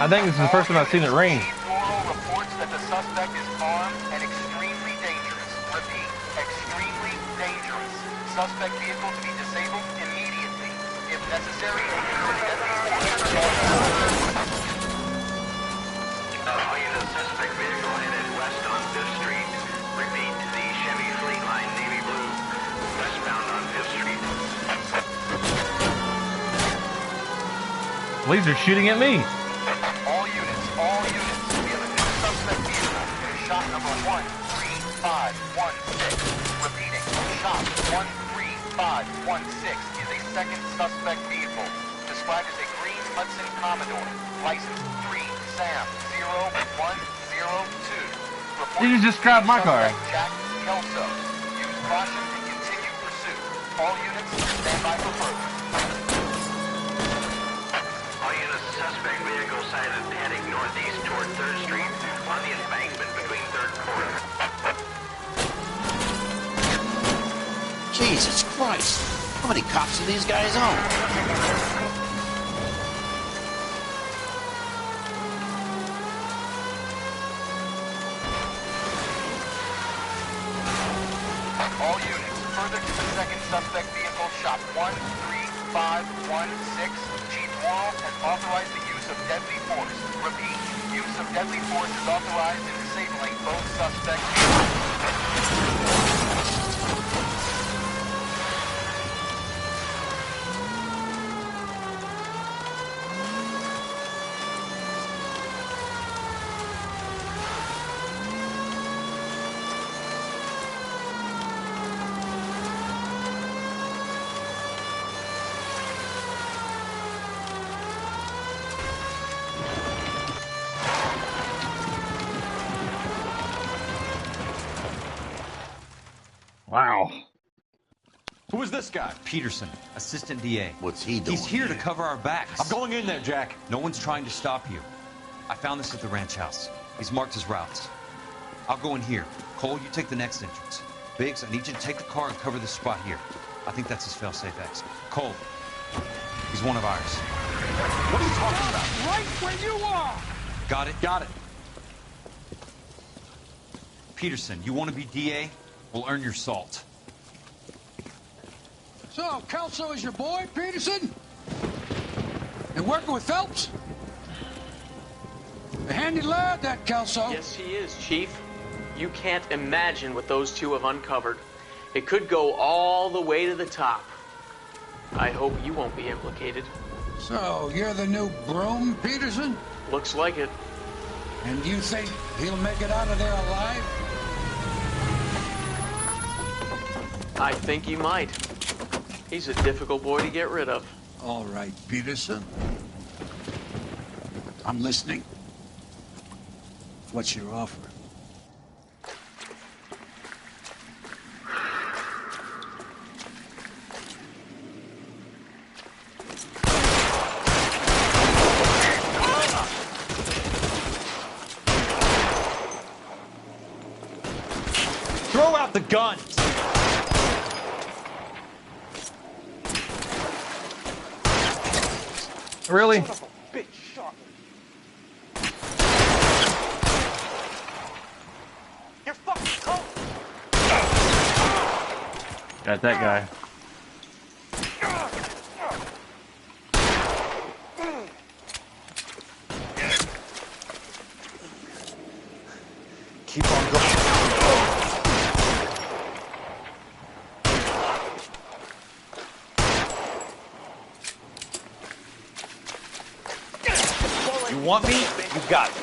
I think this is the first time I've seen it rain. Oral reports that the suspect is armed and extremely dangerous. Repeat, extremely dangerous. Suspect vehicle to be disabled immediately. If necessary, use deadly force. Suspect vehicle headed west on 5th Street. Repeat, the Chevy Fleetline Navy Blue, westbound on 5th Street. Police are shooting at me. All units, we have a new suspect vehicle. Shop number 13516. Repeating, shop 13516 is a second suspect vehicle, described as a green Hudson Commodore, license 3 Sam 0102. You just described my car. Jack Kelso. Use caution and continue pursuit. All units stand by for further. All units, suspect vehicle sighted heading northeast toward 3rd Street on the embankment between 3rd and 4th. Jesus Christ. How many cops do these guys own? All units, further to the second suspect vehicle, shop 13516. Chief Worrell has authorized the use of deadly force. Repeat, use of deadly force is authorized in disabling both suspect vehicles. Wow. Who is this guy? Peterson, assistant DA. What's he doing? He's here to cover our backs. I'm going in there, Jack. No one's trying to stop you. I found this at the ranch house. He's marked his routes. I'll go in here. Cole, you take the next entrance. Biggs, I need you to take the car and cover this spot here. I think that's his fail-safe exit. Cole, he's one of ours. What are you talking about? Right where you are! Got it? Got it. Peterson, you want to be DA? We'll earn your salt. So, Kelso is your boy, Peterson? And working with Phelps? A handy lad, that Kelso. Yes, he is, Chief. You can't imagine what those two have uncovered. It could go all the way to the top. I hope you won't be implicated. So, you're the new Broom, Peterson? Looks like it. And you think he'll make it out of there alive? I think he might. He's a difficult boy to get rid of. All right, Peterson. I'm listening. What's your offer? Throw out the guns! Really? You're fucking cold. Got that guy. Keep on going. You want me? You got me.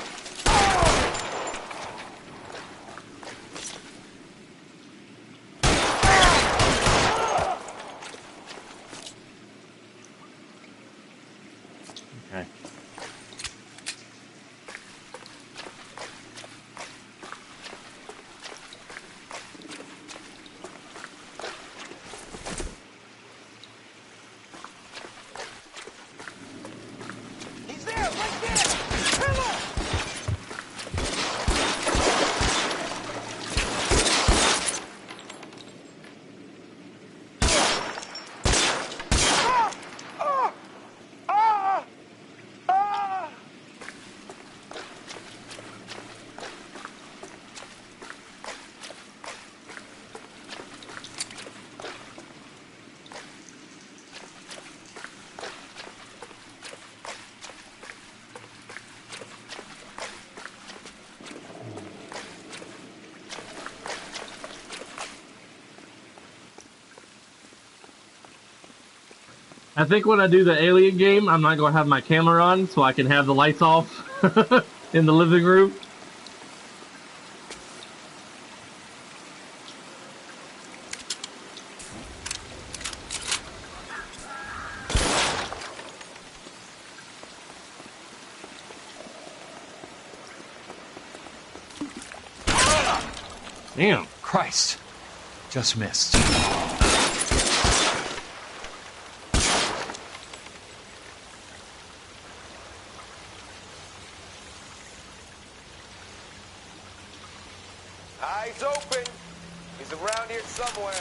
Okay. He's there, right there! Kill him! I think when I do the Alien game, I'm not going to have my camera on so I can have the lights off in the living room. Damn. Christ. Just missed. Eyes open. He's around here somewhere.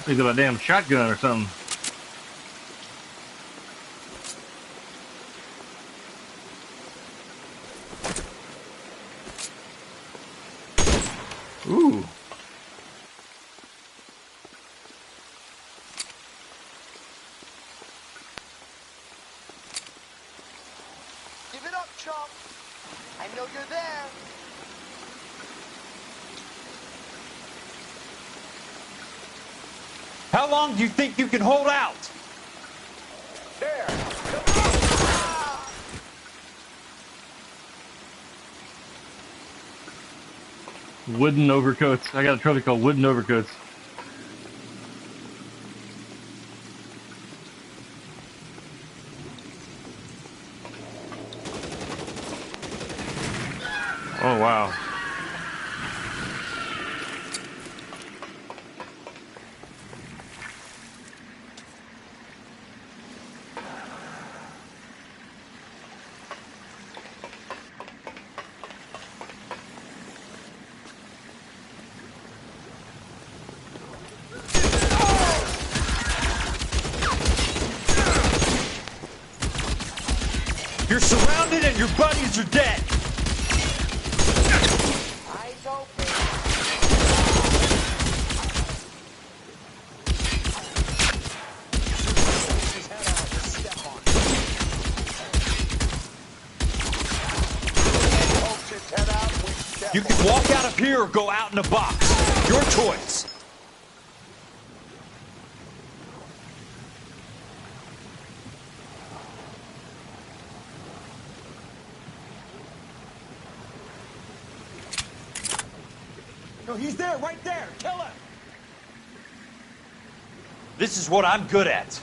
He's got a damn shotgun or something. Ooh. Give it up, chump. How long do you think you can hold out? Wooden overcoats. I got a trophy called Wooden Overcoats. Oh, wow. You're surrounded and your buddies are dead. Eyes open. You can walk out of here or go out in a box. Your choice. No, he's there, right there. Kill him. This is what I'm good at.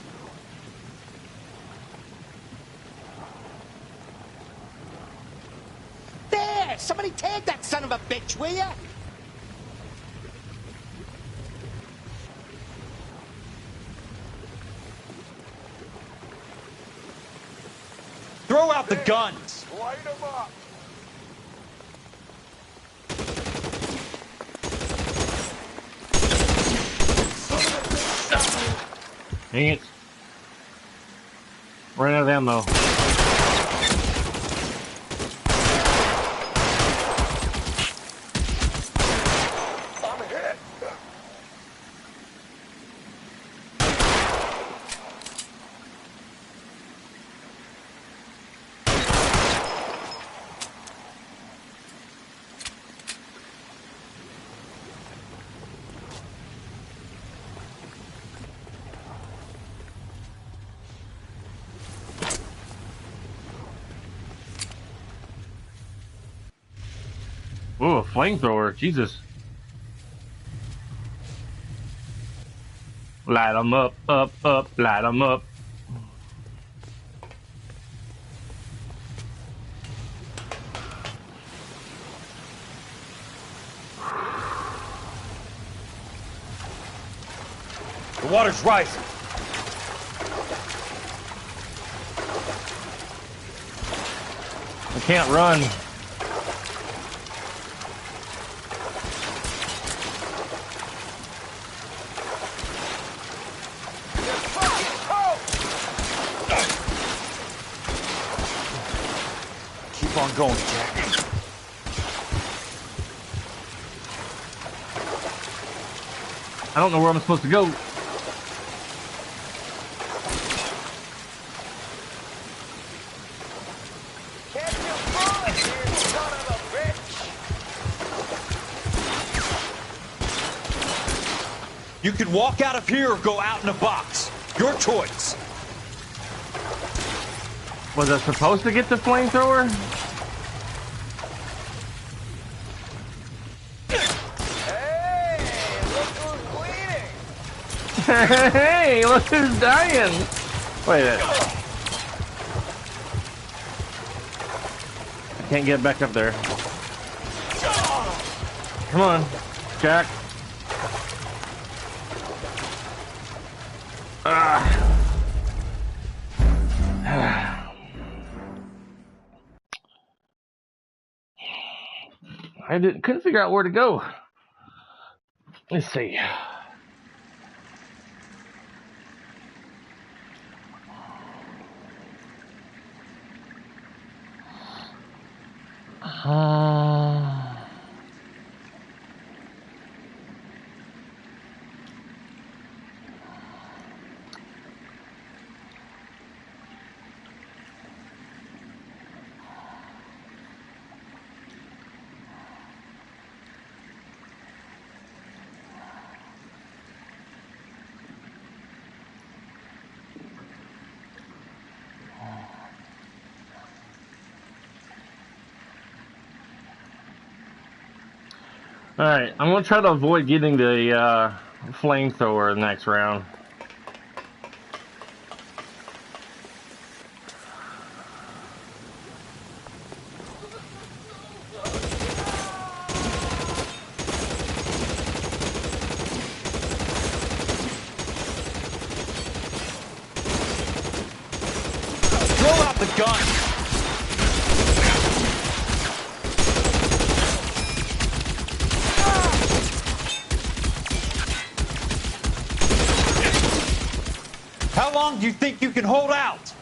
There! Somebody tag that son of a bitch, will ya? Throw out the guns. Light him up. Dang it. Ran out of ammo. I'm hit. Ooh, a flamethrower. Jesus. Light 'em up, up, up, light 'em up. The water's rising. I can't run. Keep on going, Jack. I don't know where I'm supposed to go. You can walk out of here or go out in a box. Your choice. Was I supposed to get the flamethrower? Hey, look who's dying! Wait a minute. I can't get back up there. Come on, Jack. Couldn't figure out where to go. Let's see. Alright, I'm gonna try to avoid getting the flamethrower next round. Throw out the gun! How long do you think you can hold out?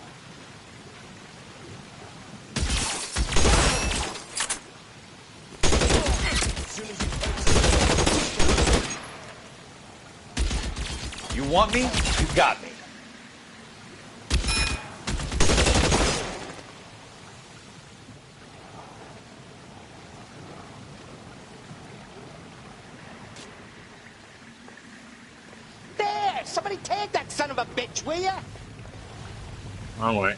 You want me? You got me. There! Somebody take that son of a bitch, will ya? Wrong way.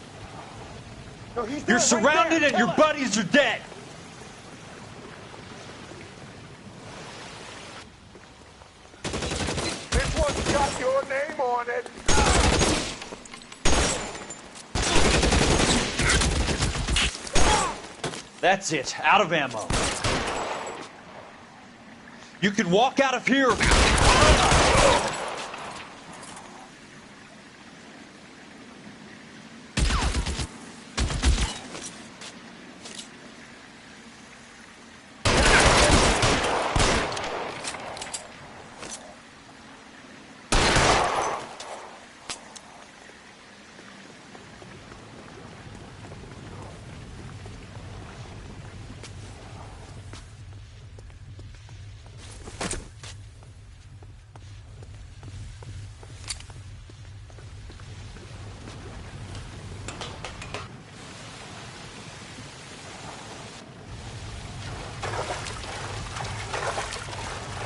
No, he's You're surrounded and your buddies are dead. This one's got your name on it. That's it. Out of ammo. You can walk out of here.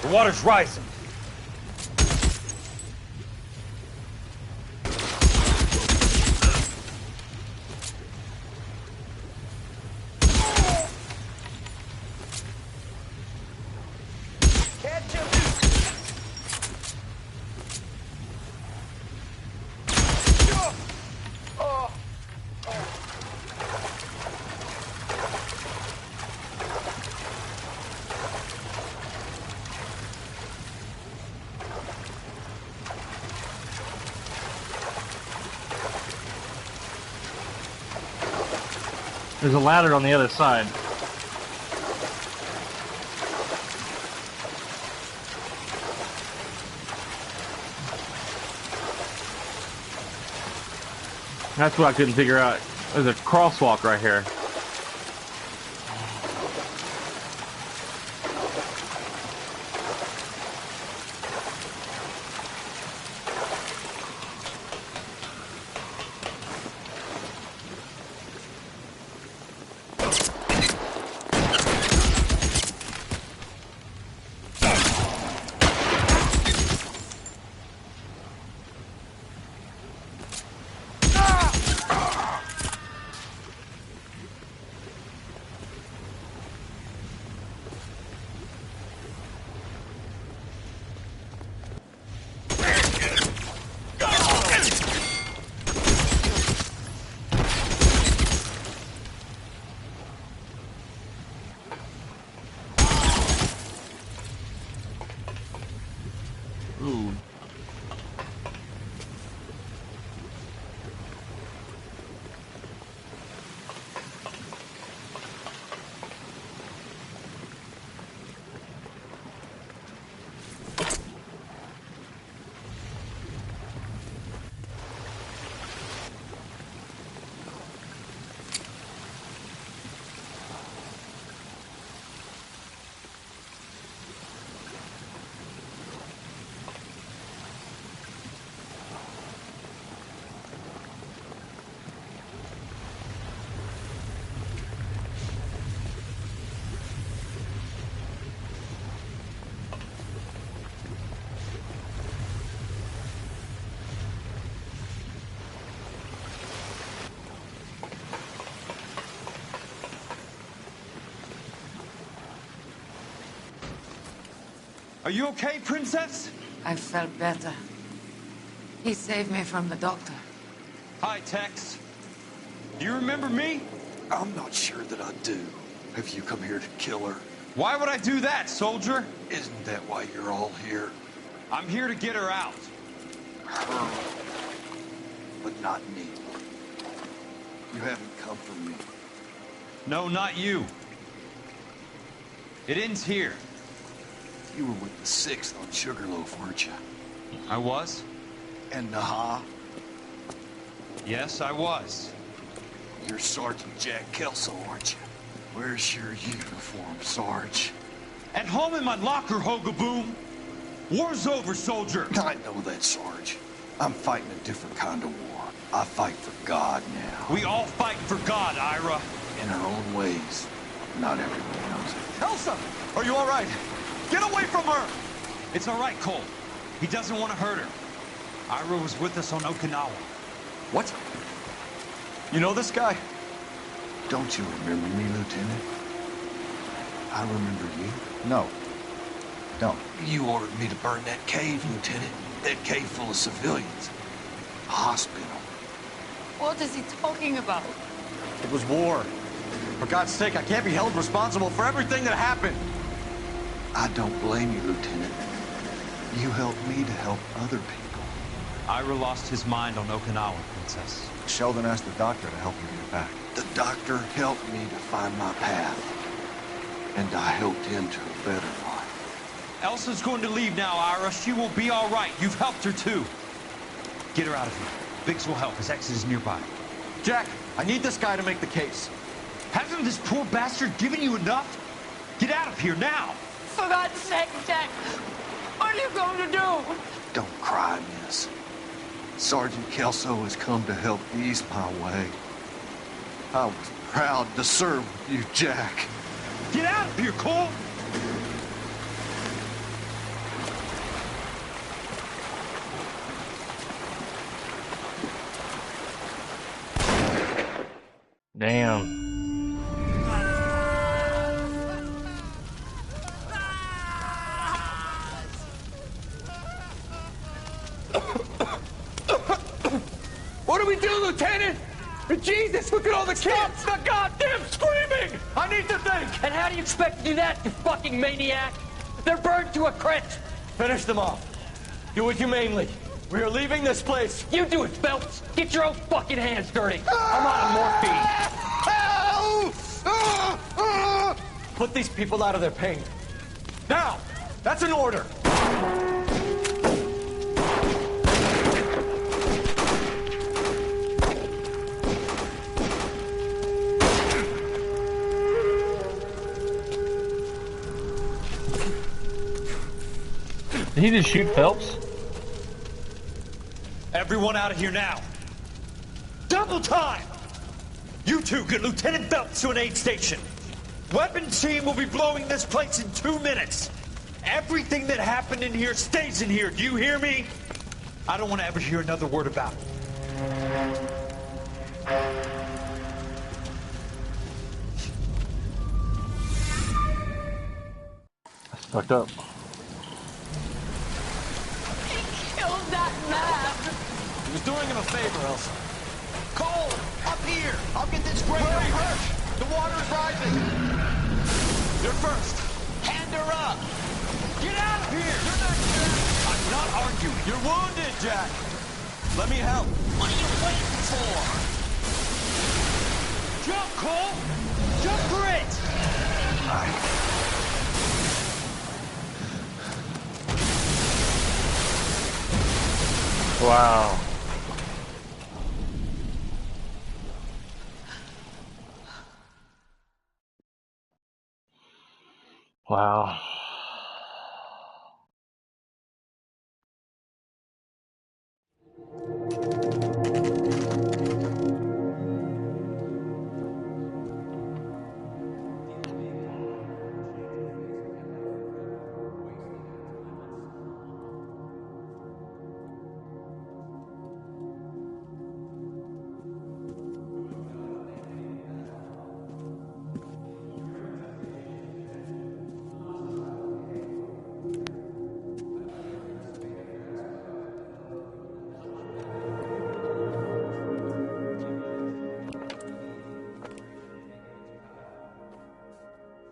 The water's rising. There's a ladder on the other side. That's what I couldn't figure out. There's a crosswalk right here. Ooh. you okay, Princess? I felt better. He saved me from the doctor. Hi, Tex. Do you remember me? I'm not sure that I do. Have you come here to kill her? Why would I do that, soldier? Isn't that why you're all here? I'm here to get her out. Her. But not me. You haven't come for me. No, not you. It ends here. You were with the 6th on Sugarloaf, weren't you? I was? And Naha? Yes, I was. You're Sergeant Jack Kelso, aren't you? Where's your uniform, Sarge? At home in my locker, Hogaboom. War's over, soldier. I know that, Sarge. I'm fighting a different kind of war. I fight for God now. We all fight for God, Ira. In our own ways. Not everyone knows it. Elsa! Are you all right? Get away from her! It's all right, Cole. He doesn't want to hurt her. Ira was with us on Okinawa. What? You know this guy? Don't you remember me, Lieutenant? I remember you. No. Don't. You ordered me to burn that cave, Lieutenant. That cave full of civilians. A hospital. What is he talking about? It was war. For God's sake, I can't be held responsible for everything that happened. I don't blame you, Lieutenant. You helped me to help other people. Ira lost his mind on Okinawa, Princess. Sheldon asked the doctor to help him get back. The doctor helped me to find my path. And I helped him to a better life. Elsa's going to leave now, Ira. She will be all right. You've helped her, too. Get her out of here. Biggs will help. His exit is nearby. Jack, I need this guy to make the case. Hasn't this poor bastard given you enough? Get out of here now! For God's sake, Jack! What are you going to do? Don't cry, miss. Sergeant Kelso has come to help ease my way. I was proud to serve with you, Jack. Get out of here, Cole! Damn. What do we do, Lieutenant? Jesus, look at all the kids! Stop the goddamn screaming! I need to think! And how do you expect to do that, you fucking maniac? They're burned to a crisp! Finish them off. Do it humanely. We are leaving this place. You do it, Phelps! Get your own fucking hands dirty! I'm out of morphine! Put these people out of their pain. Now! That's an order! Did he just shoot Phelps? Everyone out of here now. Double time! You two get Lieutenant Phelps to an aid station. Weapons team will be blowing this place in 2 minutes. Everything that happened in here stays in here. Do you hear me? I don't want to ever hear another word about it. That's fucked up. Killed that man! He was doing him a favor, Elsa. Cole, up here! I'll get this grader first! The water is rising! You're first! Hand her up! Get out of here! You're not Jack! I'm not arguing. You're wounded, Jack! Let me help. What are you waiting for? Jump, Cole! Jump for it! Wow. Wow.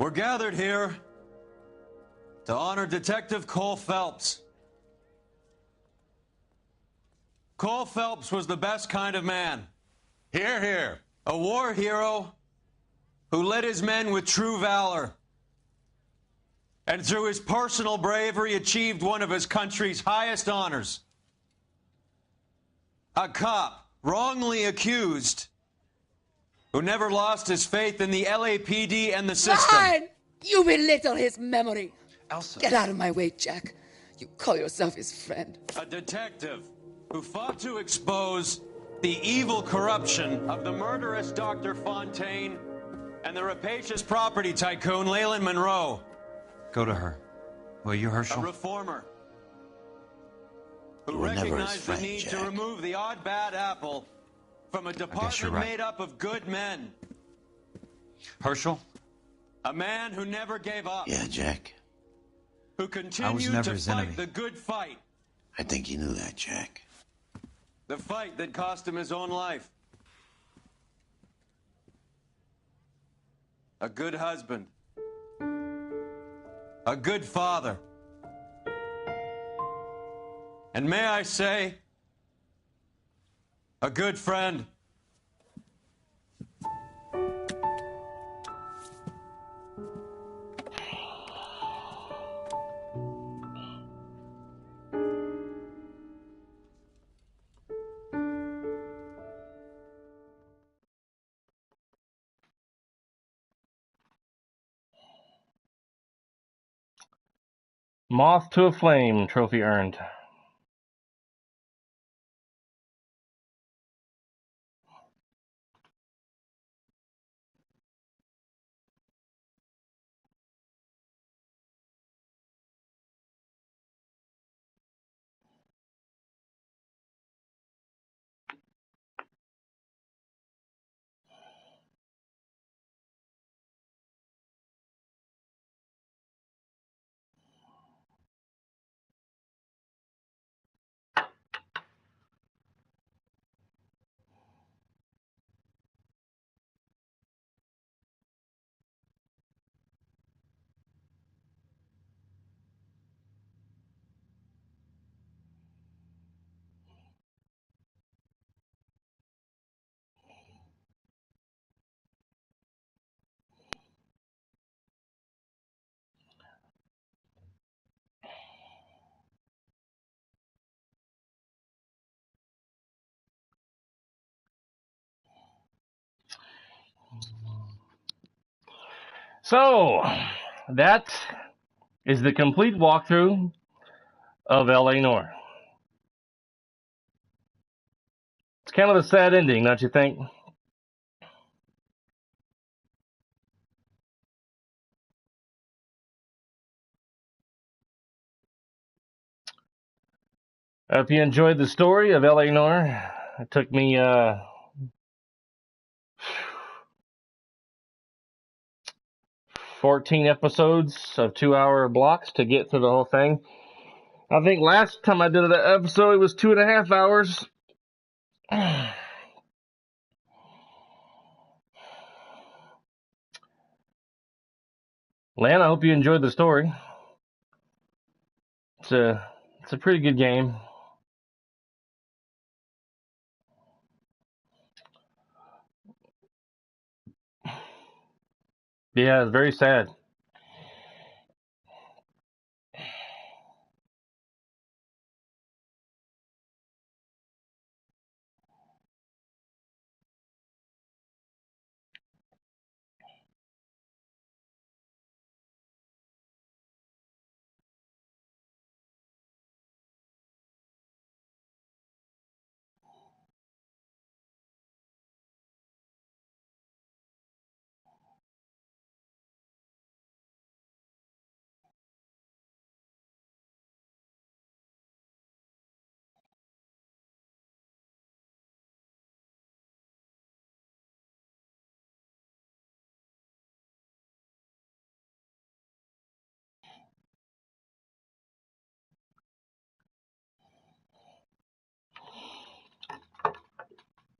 We're gathered here to honor Detective Cole Phelps. Cole Phelps was the best kind of man. Hear, hear. A war hero who led his men with true valor. And through his personal bravery achieved one of his country's highest honors. A cop wrongly accused who never lost his faith in the LAPD and the system. Fine! You belittle his memory. Elsa. Get out of my way, Jack. You call yourself his friend. A detective who fought to expose the evil corruption of the murderous Dr. Fontaine and the rapacious property tycoon Leyland Monroe. Go to her. Will you, Herschel? A reformer who You were never his recognized friend, the need Jack. to remove the odd bad apple from a you're department right. made up of good men. Herschel? A man who never gave up. Yeah, Jack. Who I was continued never to his fight enemy. the good fight. I think you knew that, Jack. The fight that cost him his own life. A good husband. A good father. And may I say, a good friend. Moth to a Flame trophy earned. So, that is the complete walkthrough of LA Noire. It's kind of a sad ending, don't you think? I hope you enjoyed the story of LA Noire. It took me 14 episodes of 2-hour blocks to get through the whole thing. I think last time I did an episode, it was 2.5 hours. Lan, I hope you enjoyed the story. It's a pretty good game. Yeah, it's very sad.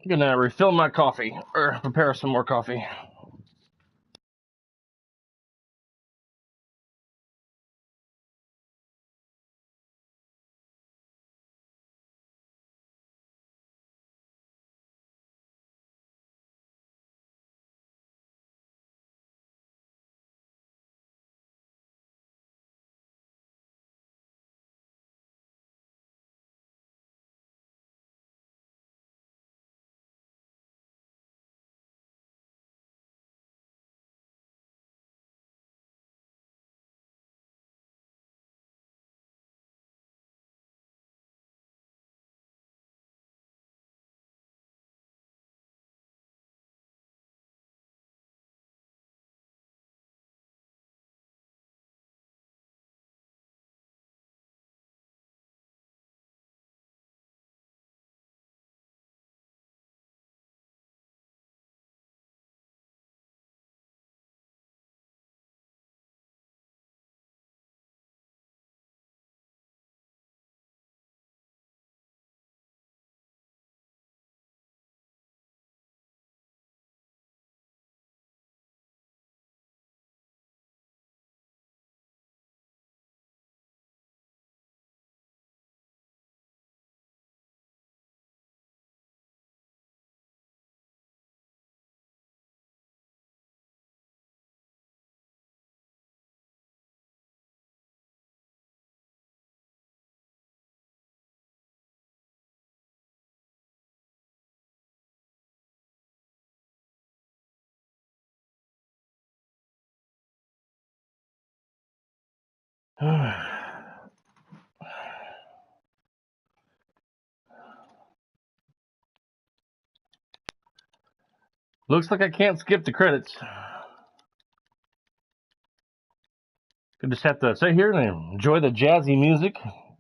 I'm gonna refill my coffee, or prepare some more coffee. Looks like I can't skip the credits. I just have to sit here and enjoy the jazzy music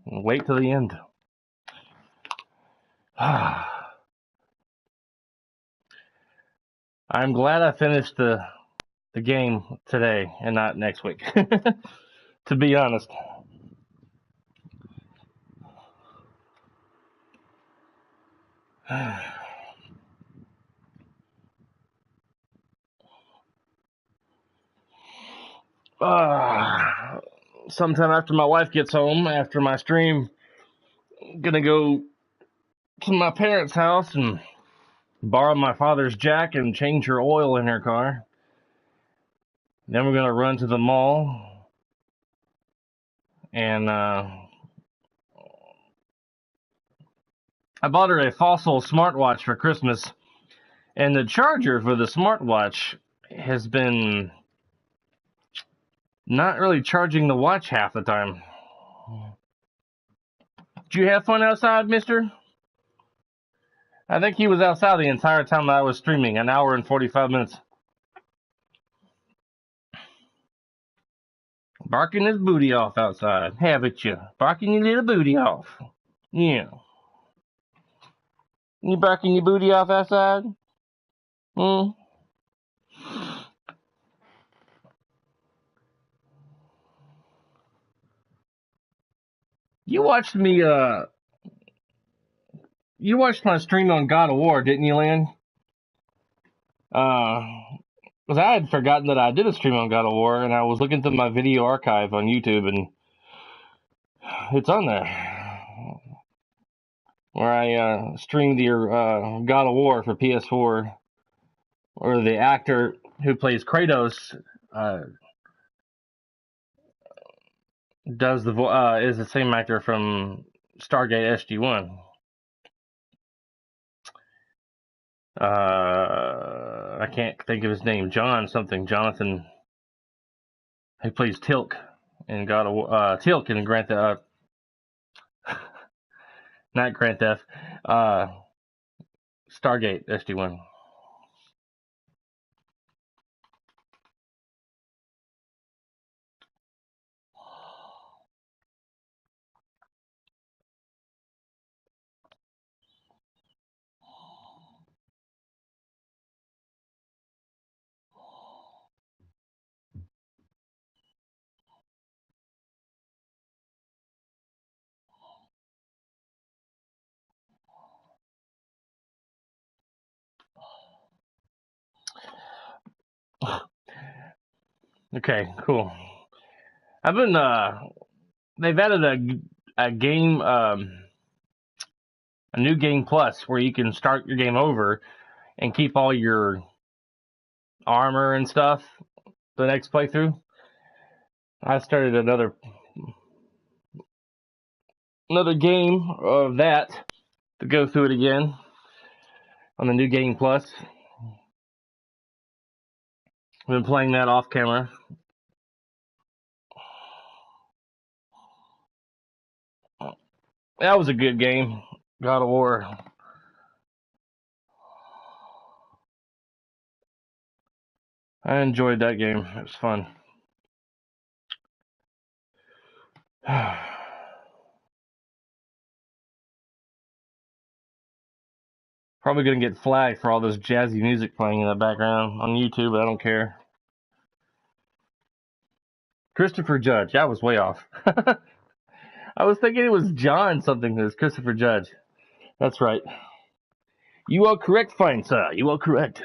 and wait till the end. I'm glad I finished the game today and not next week, to be honest. Sometime after my wife gets home, after my stream, I'm gonna go to my parents' house and borrow my father's jack and change her oil in her car. Then we're gonna run to the mall and I bought her a Fossil smartwatch for Christmas, and the charger for the smartwatch has been not really charging the watch half the time. Did you have fun outside, mister? I think he was outside the entire time that I was streaming, an hour and 45 minutes. Barking his booty off outside. Haven't you? Barking your little booty off. Yeah. You barking your booty off outside? You watched me, you watched my stream on God of War, didn't you, Lynn? Because I had forgotten that I did a stream on God of War, and I was looking through my video archive on YouTube, and it's on there. Where I streamed the God of War for PS4, or the actor who plays Kratos does is the same actor from Stargate SG-1. I can't think of his name. Jonathan. He plays Tilk in God of War. Tilk in Grand Theft. Not Grand Theft. Stargate SG-1. Okay, cool. I've been they've added a game a new game plus where you can start your game over and keep all your armor and stuff the next playthrough. I started another game of that to go through it again on the new game plus. I've been playing that off camera. That was a good game, God of War. I enjoyed that game. It was fun. Probably gonna get flagged for all this jazzy music playing in the background on YouTube, but I don't care. Christopher Judge. I was way off. I was thinking it was John something. It was Christopher Judge. That's right. You are correct, fine sir. You are correct.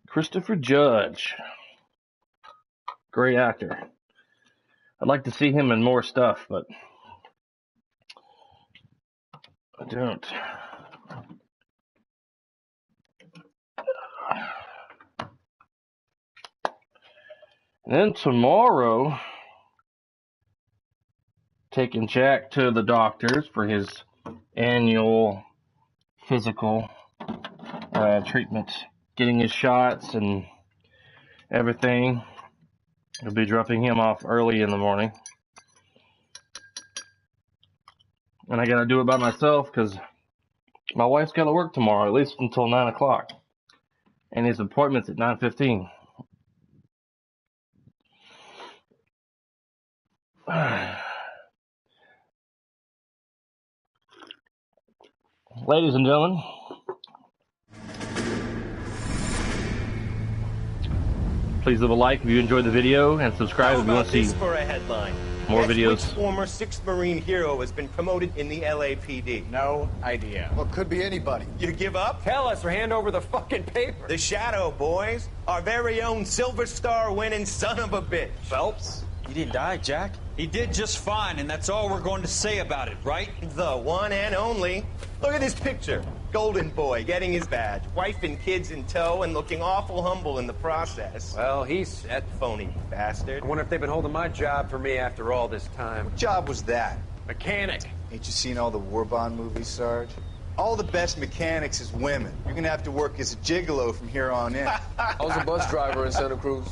Christopher Judge. Great actor. I'd like to see him in more stuff, but I don't. And then tomorrow, taking Jack to the doctor's for his annual physical treatment, getting his shots and everything. I'll be dropping him off early in the morning. And I gotta do it by myself because my wife's gotta work tomorrow, at least until 9 o'clock. And his appointment's at 9:15. Ladies and gentlemen, please leave a like if you enjoyed the video and subscribe How if you want about to see this for a headline? more Guess videos. which former 6th Marine hero has been promoted in the LAPD? No idea. Well, could be anybody. You give up? Tell us or hand over the fucking paper. The Shadow, boys. Our very own Silver Star winning son of a bitch. Phelps? He didn't die, Jack. He did just fine, and that's all we're going to say about it, right? The one and only. Look at this picture. Golden boy getting his badge. Wife and kids in tow and looking awful humble in the process. Well, he's set, phony bastard. I wonder if they've been holding my job for me after all this time. What job was that? Mechanic. Ain't you seen all the war bond movies, Sarge? All the best mechanics is women. You're gonna have to work as a gigolo from here on in. I was a bus driver in Santa Cruz.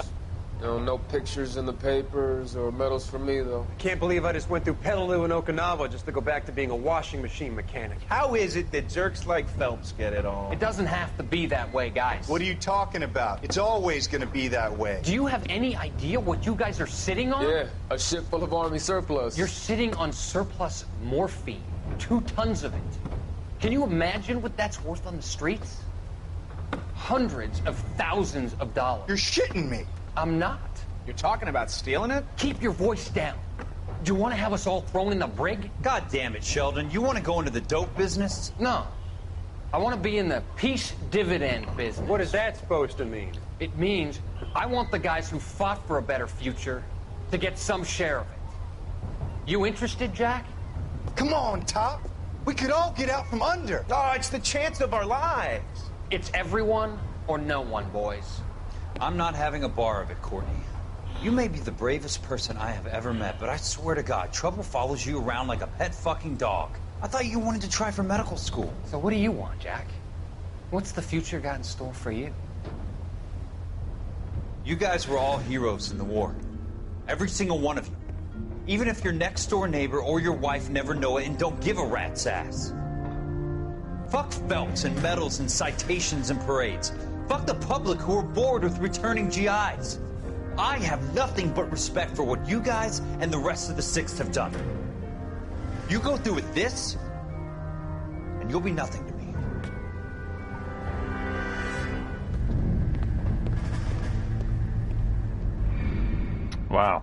No pictures in the papers or medals for me, though. I can't believe I just went through Petaloo and Okinawa just to go back to being a washing machine mechanic. How is it that jerks like Phelps get it all? It doesn't have to be that way, guys. What are you talking about? It's always gonna be that way. Do you have any idea what you guys are sitting on? Yeah, a ship full of Army surplus. You're sitting on surplus morphine. 2 tons of it. Can you imagine what that's worth on the streets? Hundreds of thousands of dollars. You're shitting me. I'm not. You're talking about stealing it? Keep your voice down. Do you want to have us all thrown in the brig? God damn it, Sheldon. You want to go into the dope business? No. I want to be in the peace dividend business. What is that supposed to mean? It means I want the guys who fought for a better future to get some share of it. You interested, Jack? Come on, Top. We could all get out from under. Oh, it's the chance of our lives. It's everyone or no one, boys. I'm not having a bar of it, Courtney. You may be the bravest person I have ever met, but I swear to God, trouble follows you around like a pet fucking dog. I thought you wanted to try for medical school. So what do you want, Jack? What's the future got in store for you? You guys were all heroes in the war. Every single one of you. Even if your next door neighbor or your wife never know it and don't give a rat's ass. Fuck Phelps and medals and citations and parades. Fuck the public who are bored with returning GIs. I have nothing but respect for what you guys and the rest of the 6th have done. You go through with this, and you'll be nothing to me. Wow.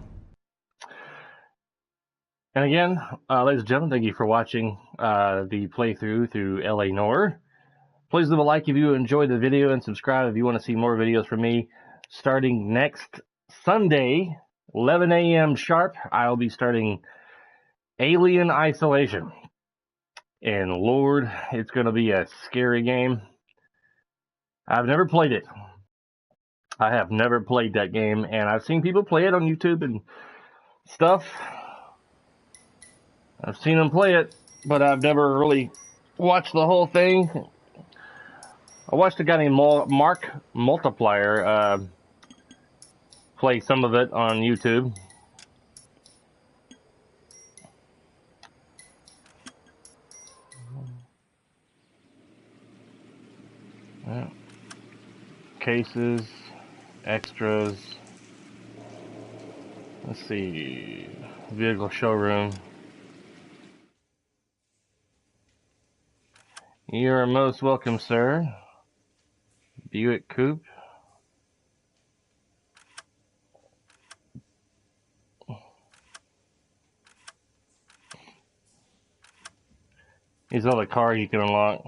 And again, ladies and gentlemen, thank you for watching the playthrough through LA Noire. Please leave a like if you enjoyed the video and subscribe if you want to see more videos from me. Starting next Sunday, 11 a.m. sharp, I'll be starting Alien Isolation. And Lord, it's going to be a scary game. I've never played it. I have never played that game, and I've seen people play it on YouTube and stuff. I've seen them play it, but I've never really watched the whole thing. I watched a guy named Mark Multiplier play some of it on YouTube. Yeah. Cases, extras. Let's see. Vehicle showroom. You are most welcome, sir. Buick Coupe. These are the cars you can unlock.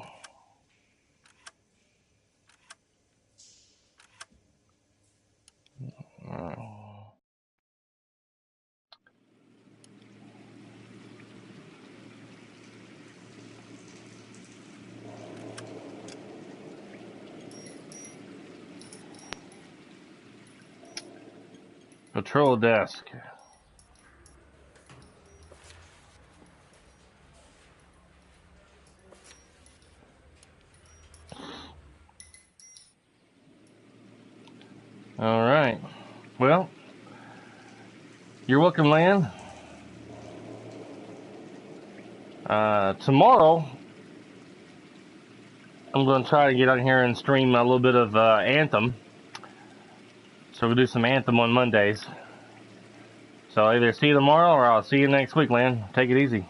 Patrol desk. All right. Well, You're welcome, Lan. Tomorrow, I'm going to try to get on here and stream a little bit of Anthem. So we'll do some Anthem on Mondays. So I'll either see you tomorrow or I'll see you next week, Lan. Take it easy.